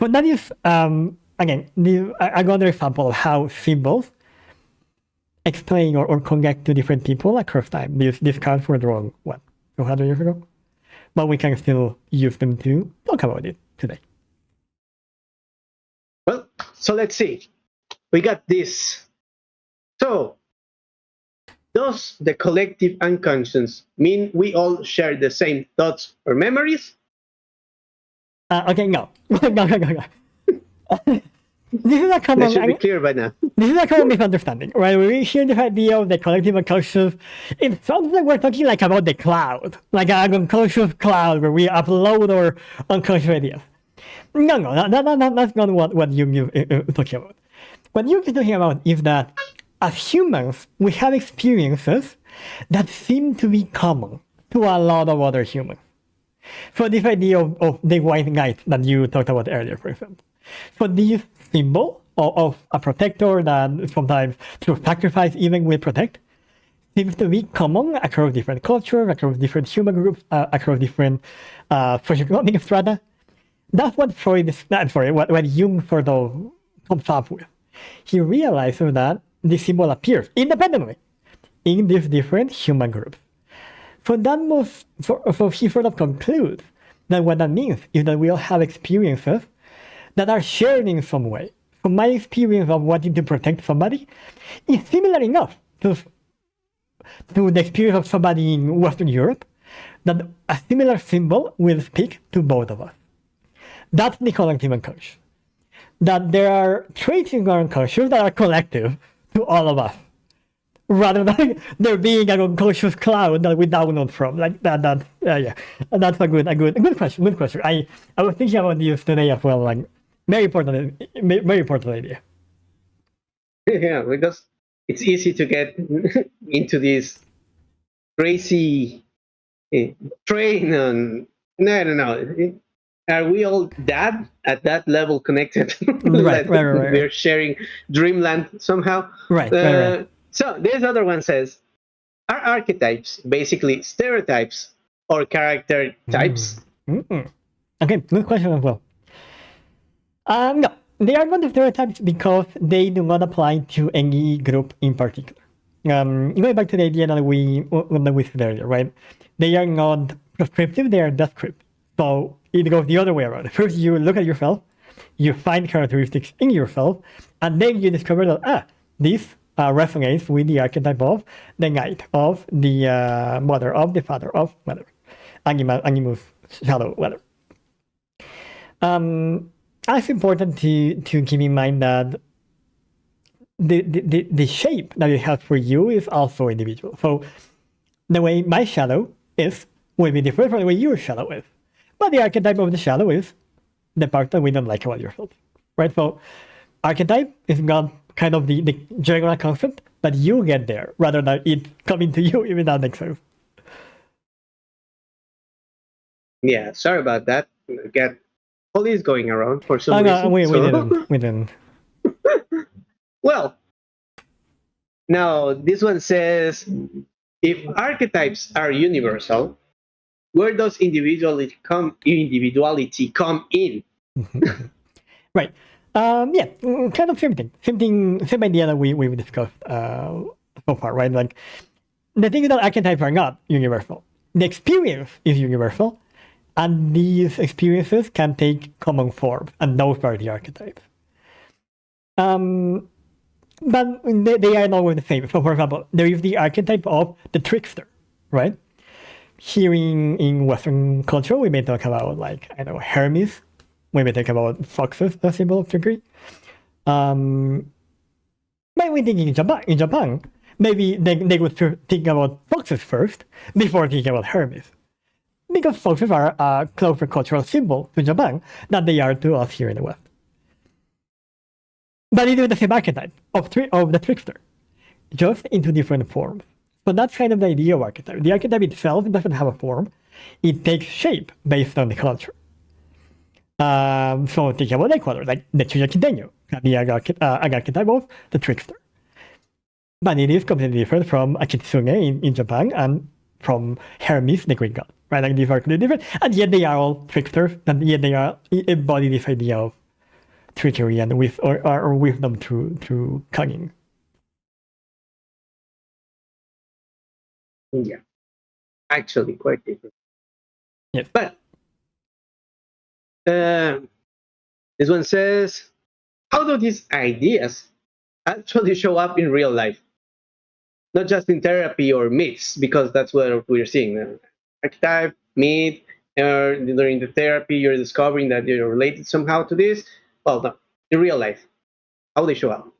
But that is, again, another example of how symbols explain or connect to different people across time. These cards were drawn, 200 years ago? But we can still use them to talk about it today. Well, so let's see. We got this. So, does the collective unconscious mean we all share the same thoughts or memories? Okay, no. No. This is a common. That should be clear by now. This is a common misunderstanding, right? When we hear this idea of the collective unconscious, it sounds like we're talking like about the cloud, like an unconscious cloud where we upload our unconscious ideas. No, that's not what you're talking about. What you're talking about is that as humans, we have experiences that seem to be common to a lot of other humans. So this idea of the white knight that you talked about earlier, for example. So this symbol of a protector that sometimes through sacrifice even will protect seems to be common across different cultures, across different human groups, across different socioeconomic strata. That's what what Jung sort of comes up with. He realizes that this symbol appears independently in these different human groups. So he sort of concludes that what that means is that we all have experiences that are shared in some way. So my experience of wanting to protect somebody is similar enough to the experience of somebody in Western Europe that a similar symbol will speak to both of us. That's the collective unconscious. That there are traits in our unconscious that are collective to all of us, rather than there being an unconscious cloud that we download from. Like that. Yeah, that's a good question. Good question. I was thinking about this today as well. Like very important idea. Yeah, because it's easy to get into this crazy train on. No. Are we all at that level connected? Right. We're sharing dreamland somehow. Right. So this other one says, are archetypes basically stereotypes or character types? Okay, good question as well. No, they are not stereotypes because they do not apply to any group in particular. Going back to the idea that we said earlier, right? They are not prescriptive; they are descriptive. So it goes the other way around. First, you look at yourself, you find characteristics in yourself, and then you discover that this resonates with the archetype of the knight, of the mother, of the father, of whatever, animus, shadow, whatever. It's important to keep in mind that the shape that it has for you is also individual. So the way my shadow is will be different from the way your shadow is. But the archetype of the shadow is the part that we don't like about yourself, right? So archetype is not kind of the general concept, but you get there rather than it coming to you, if that makes sense. Yeah, sorry about that. Get police going around for some Oh, no, reason. we So, didn't. We didn't. well, now this one says, if archetypes are universal, where does individuality come in? Right. Yeah, kind of same thing. Same idea that we've discussed so far, right? Like, the thing is that archetypes are not universal. The experience is universal, and these experiences can take common forms, and those are the archetypes. But they are not always the same. So, for example, there is the archetype of the trickster, right? Here in Western culture, we may talk about, like, I don't know, Hermes. We may talk about foxes, a symbol of trickery. But we think in Japan, maybe they would think about foxes first before thinking about Hermes. Because foxes are a closer cultural symbol to Japan than they are to us here in the West. But it is the same archetype of the trickster, just into different forms. So that's kind of the idea of archetype. The archetype itself doesn't have a form. It takes shape based on the culture. So think about Ecuador, like the Chuyaquiteño can be an archetype of the trickster. But it is completely different from a kitsune in Japan and from Hermes, the Greek god. Right? Like these are completely different, and yet they are all tricksters, and yet they are embody this idea of trickery and or wisdom through cunning. Yeah, actually quite different. Yes. But this one says, how do these ideas actually show up in real life? Not just in therapy or myths, because that's what we're seeing. Archetype, myth, or during the therapy, you're discovering that you're related somehow to this. Well, no, in real life, how they show up.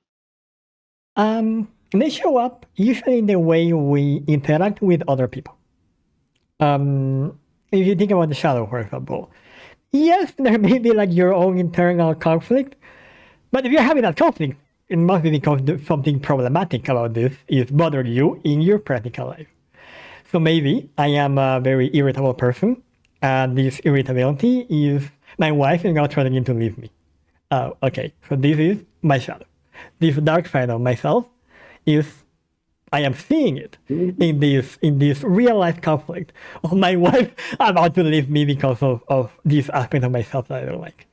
They show up usually in the way we interact with other people. If you think about the shadow, for example, yes, there may be like your own internal conflict, but if you're having that conflict, it must be because something problematic about this is bothering you in your practical life. So maybe I am a very irritable person, and this irritability is my wife is now trying to leave me. Oh, okay. So this is my shadow. This dark side of myself is I am seeing it in this real life conflict of my wife about to leave me because of this aspect of myself that I don't like.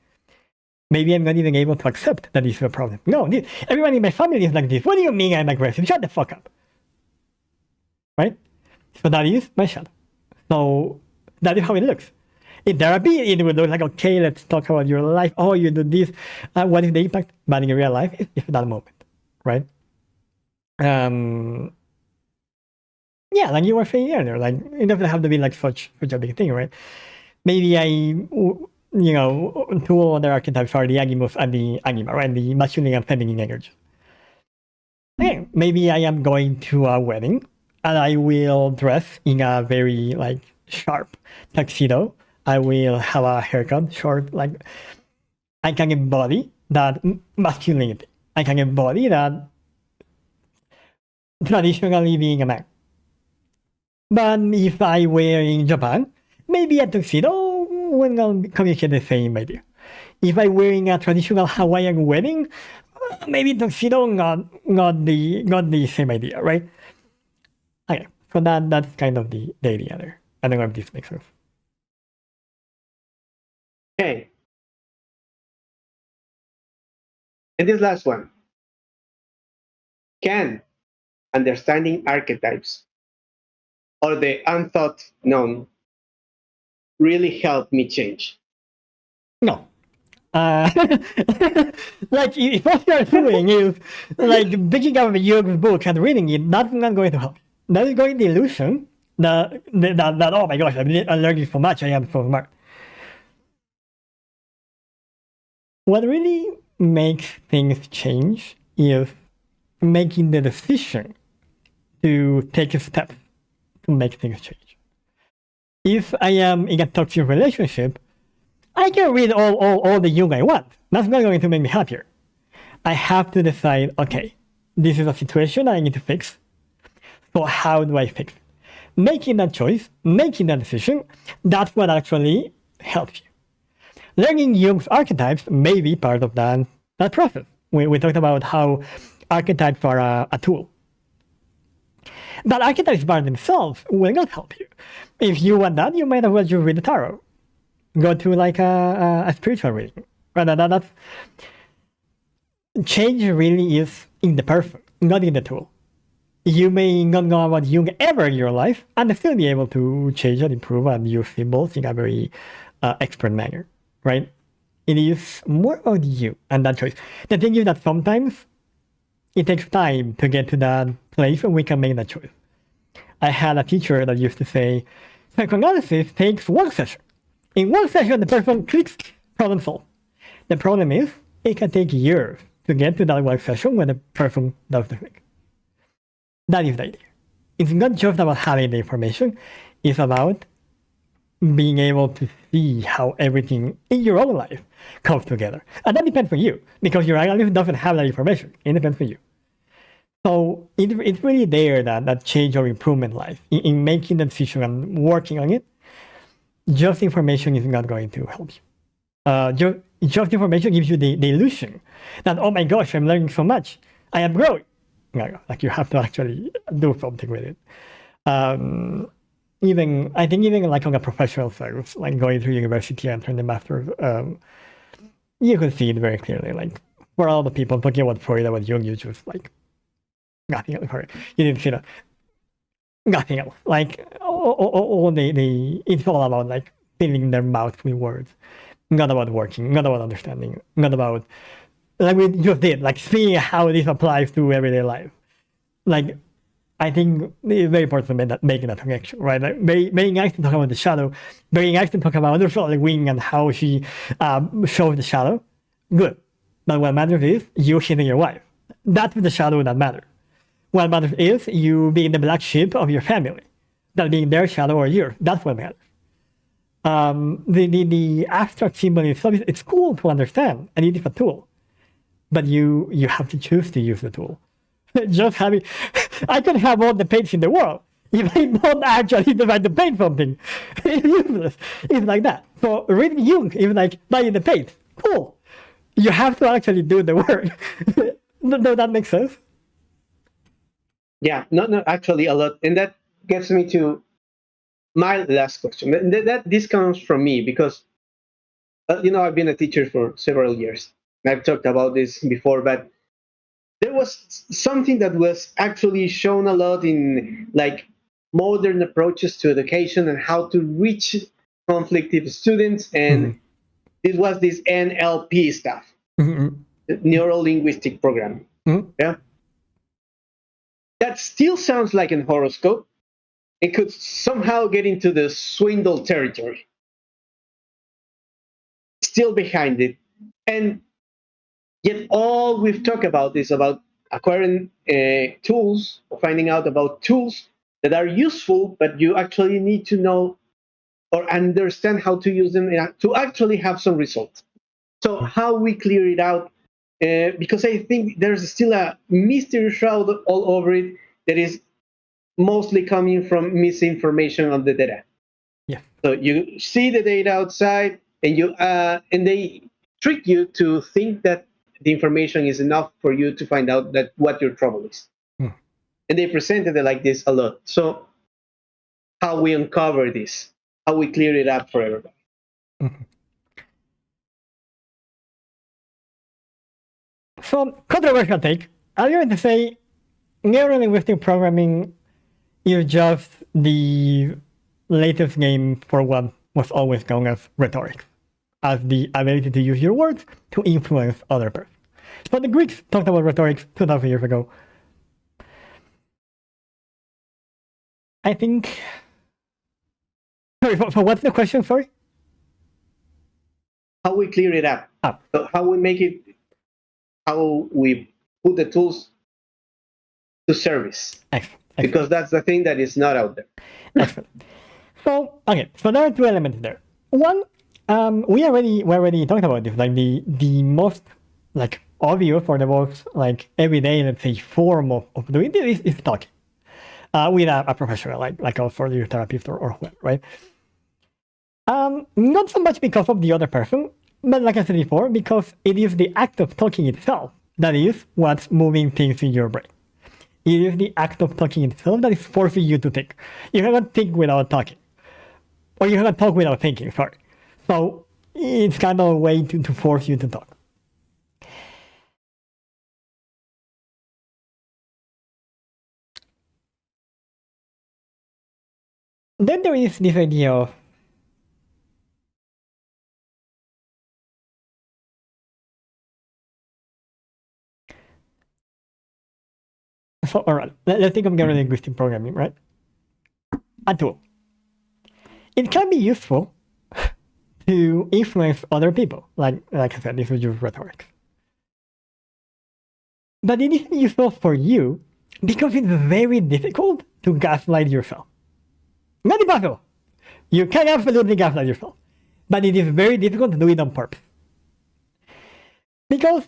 Maybe I'm not even able to accept that this is a problem. No, everyone in my family is like this. What do you mean I'm aggressive? Shut the fuck up. Right? So that is my shadow. So that is how it looks. In therapy, it would look like, okay, let's talk about your life. Oh, you do this. What is the impact? But in real life, it's that moment, right? Yeah, like you were saying earlier, like it doesn't have to be like such a big thing, right? Maybe two other archetypes are the animus and the anima, right? The masculine and feminine energy. Okay, maybe I am going to a wedding and I will dress in a very like sharp tuxedo. I will have a haircut, short, like I can embody that masculinity. I can embody that traditionally being a man. But if I were in Japan, maybe a tuxedo would not communicate the same idea. If I were in a traditional Hawaiian wedding, maybe tuxedo not the same idea, right? Okay, so that's kind of the idea there. I don't know if this makes sense. Okay. And this last one. Can understanding archetypes or the unthought known really help me change? No. Like if what you're doing is like picking up a yoga book and reading it, that's not going to help. That is going to illusion that oh my gosh, I'm learning so much, I am so smart. What really makes things change is making the decision to take a step to make things change. If I am in a toxic relationship, I can read all the Jung I want. That's not going to make me happier. I have to decide, okay, this is a situation I need to fix. So how do I fix it? Making that choice, making that decision, that's what actually helps you. Learning Jung's archetypes may be part of that process. We talked about how archetypes are a tool. But archetypes by themselves will not help you. If you want that, you might as well just read the tarot. Go to like a spiritual reading. Right? That's, change really is in the person, not in the tool. You may not know about Jung ever in your life and still be able to change and improve and use symbols in a very expert manner, right? It is more about you and that choice. The thing is that sometimes it takes time to get to that place where we can make that choice. I had a teacher that used to say, psychoanalysis takes one session. In one session, the person clicks, problem solved. The problem is, it can take years to get to that one session when the person does the thing. That is the idea. It's not just about having the information, it's about being able to see how everything in your own life comes together. And that depends on you, because your analyst doesn't have that information. It depends on you. So it's really there that change or improvement lies. In making the decision and working on it, just information is not going to help you. Just information gives you the illusion that, oh my gosh, I'm learning so much. I am growing. No, like you have to actually do something with it. I think even like on a professional sense, like going through university and doing the master's, you can see it very clearly. Like for all the people talking about Freud, about Jung, you just like nothing else. Sorry, you didn't see that. Nothing else. Like all it's all about like filling their mouth with words, not about working, not about understanding, not about like we just did, like seeing how this applies to everyday life. Like I think it's very important to making that connection, right? Like very nice to talk about the shadow, very nice to talk about the Charlotte Wing and how she shows the shadow. Good. But what matters is you hitting your wife. That's the shadow that matters. What matters is you being the black sheep of your family. That being their shadow or yours. That's what matters. The abstract symbol itself, it's cool to understand, and it is a tool. But you have to choose to use the tool. Just having, I can have all the paints in the world. If I don't actually decide to paint something, it's useless. It's like that. So reading Jung is like buying the paint. Cool. You have to actually do the work. Does that make sense? Yeah, no, actually a lot. And that gets me to my last question. This comes from me because, I've been a teacher for several years. I've talked about this before, but there was something that was actually shown a lot in like modern approaches to education and how to reach conflicted students. And it was this NLP stuff, neuro linguistic programming. Yeah, that still sounds like an horoscope. It could somehow get into the swindle territory. Still behind it, and yet all we've talked about is about acquiring tools, finding out about tools that are useful, but you actually need to know or understand how to use them to actually have some results. So how we clear it out, because I think there's still a mystery shroud all over it that is mostly coming from misinformation on the data. Yeah. So you see the data outside, and they trick you to think that the information is enough for you to find out that what your trouble is. And they presented it like this a lot. So how we uncover this, how we clear it up for everybody. So controversial take. I'm going to say neurolinguistic programming is just the latest game for what was always known as rhetoric, as the ability to use your words to influence other person. So the Greeks talked about rhetoric 2,000 years ago. I think. Sorry, for what's the question? Sorry. How we clear it up. So how we make it. How we put the tools to service. Excellent. Because that's the thing that is not out there. Excellent. So, okay, so there are two elements there. One, We already talked about this. Like the most like obvious or the most like everyday, let's say, form of doing this is talking with a professional like a for your therapist or whoever, right? Not so much because of the other person, but like I said before, because it is the act of talking itself that is what's moving things in your brain. It is the act of talking itself that is forcing you to think. You cannot think without talking, or you cannot talk without thinking. Sorry. So it's kind of a way to force you to talk. Then there is this idea of so all right, let's think of neurolinguistic programming, right? A tool. It can be useful to influence other people. Like I said, this is just rhetoric. But it isn't useful for you because it's very difficult to gaslight yourself. Not impossible. You can absolutely gaslight yourself. But it is very difficult to do it on purpose. Because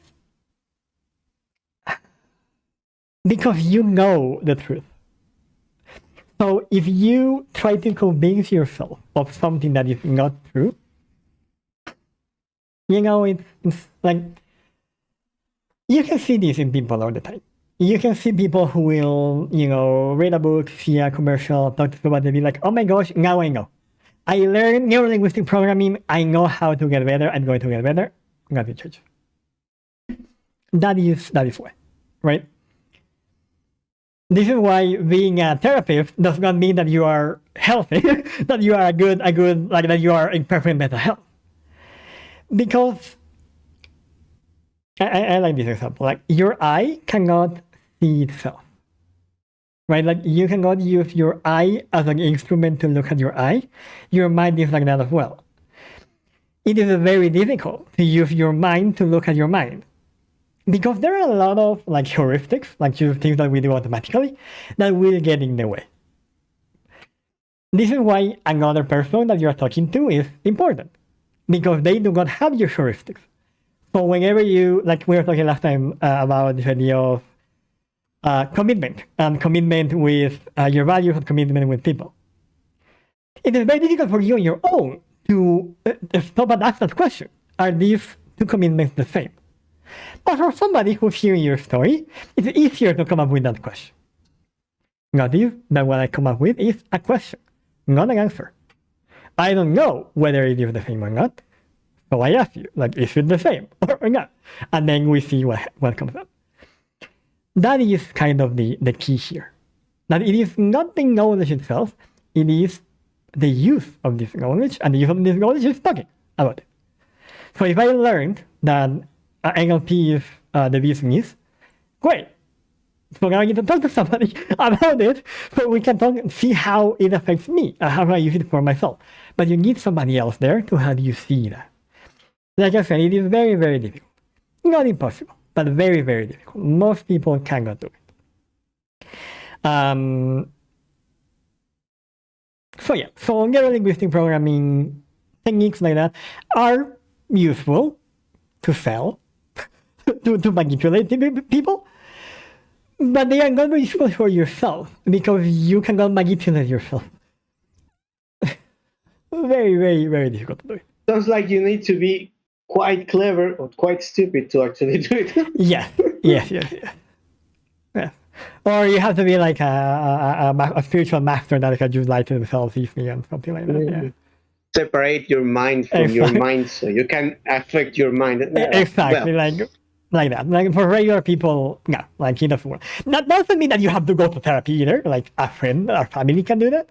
you know the truth. So if you try to convince yourself of something that is not true, it's like you can see this in people all the time. You can see people who will, read a book, see a commercial, talk to somebody, be like, oh my gosh, now I know. I learned neurolinguistic programming. I know how to get better. I'm going to get better. I'm going to change. That is why, right? This is why being a therapist does not mean that you are healthy, that you are that you are in perfect mental health. Because I like this example. Like your eye cannot see itself, right? Like you cannot use your eye as an instrument to look at your eye. Your mind is like that as well. It is very difficult to use your mind to look at your mind. Because there are a lot of like heuristics, like just things that we do automatically, that will get in the way. This is why another person that you're talking to is important. Because they do not have your heuristics. So whenever you, like we were talking last time about the idea of commitment, and commitment with your values and commitment with people. It is very difficult for you on your own to stop and ask that question. Are these two commitments the same? But for somebody who's hearing your story, it's easier to come up with that question. Notice that what I come up with is a question, not an answer. I don't know whether it is the same or not, so I ask you, like, is it the same or not? And then we see what comes up. That is kind of the key here. That it is not the knowledge itself, it is the use of this knowledge, and the use of this knowledge is talking about it. So if I learned that NLP is the business, great. So now I need to talk to somebody about it so we can talk and see how it affects me, how I use it for myself. But you need somebody else there to help you see that. Like I said, it is very, very difficult. Not impossible, but very, very difficult. Most people cannot do it. So yeah, so neurolinguistic programming techniques like that are useful to sell, to manipulate people, but they are not useful for yourself because you cannot manipulate yourself. Very, very, very difficult to do it. Sounds like you need to be quite clever or quite stupid to actually do it. Yes. Yeah. Or you have to be like a spiritual master that can just lie to themselves easily and something like that. Yeah. Separate your mind from your mind so you can affect your mind. Exactly, well, like that. Like for regular people, no, like it doesn't work. That doesn't mean that you have to go to therapy either. Like a friend or family can do that.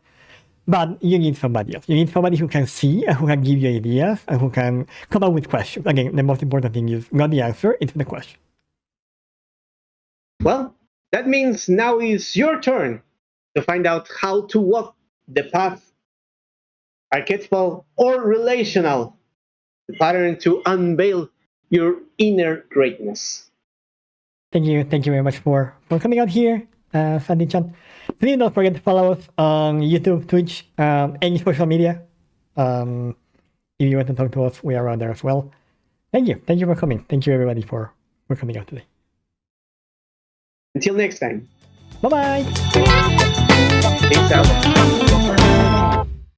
But you need somebody else. You need somebody who can see and who can give you ideas and who can come up with questions. Again, the most important thing is not the answer, it's the question. Well, that means now is your turn to find out how to walk the path, archetypal or relational, the pattern to unveil your inner greatness. Thank you very much for coming out here, Sandy-chan. Please don't forget to follow us on YouTube, Twitch, any social media. If you want to talk to us, we are around there as well. Thank you. Thank you for coming. Thank you, everybody, for coming out today. Until next time. Bye-bye. Peace out.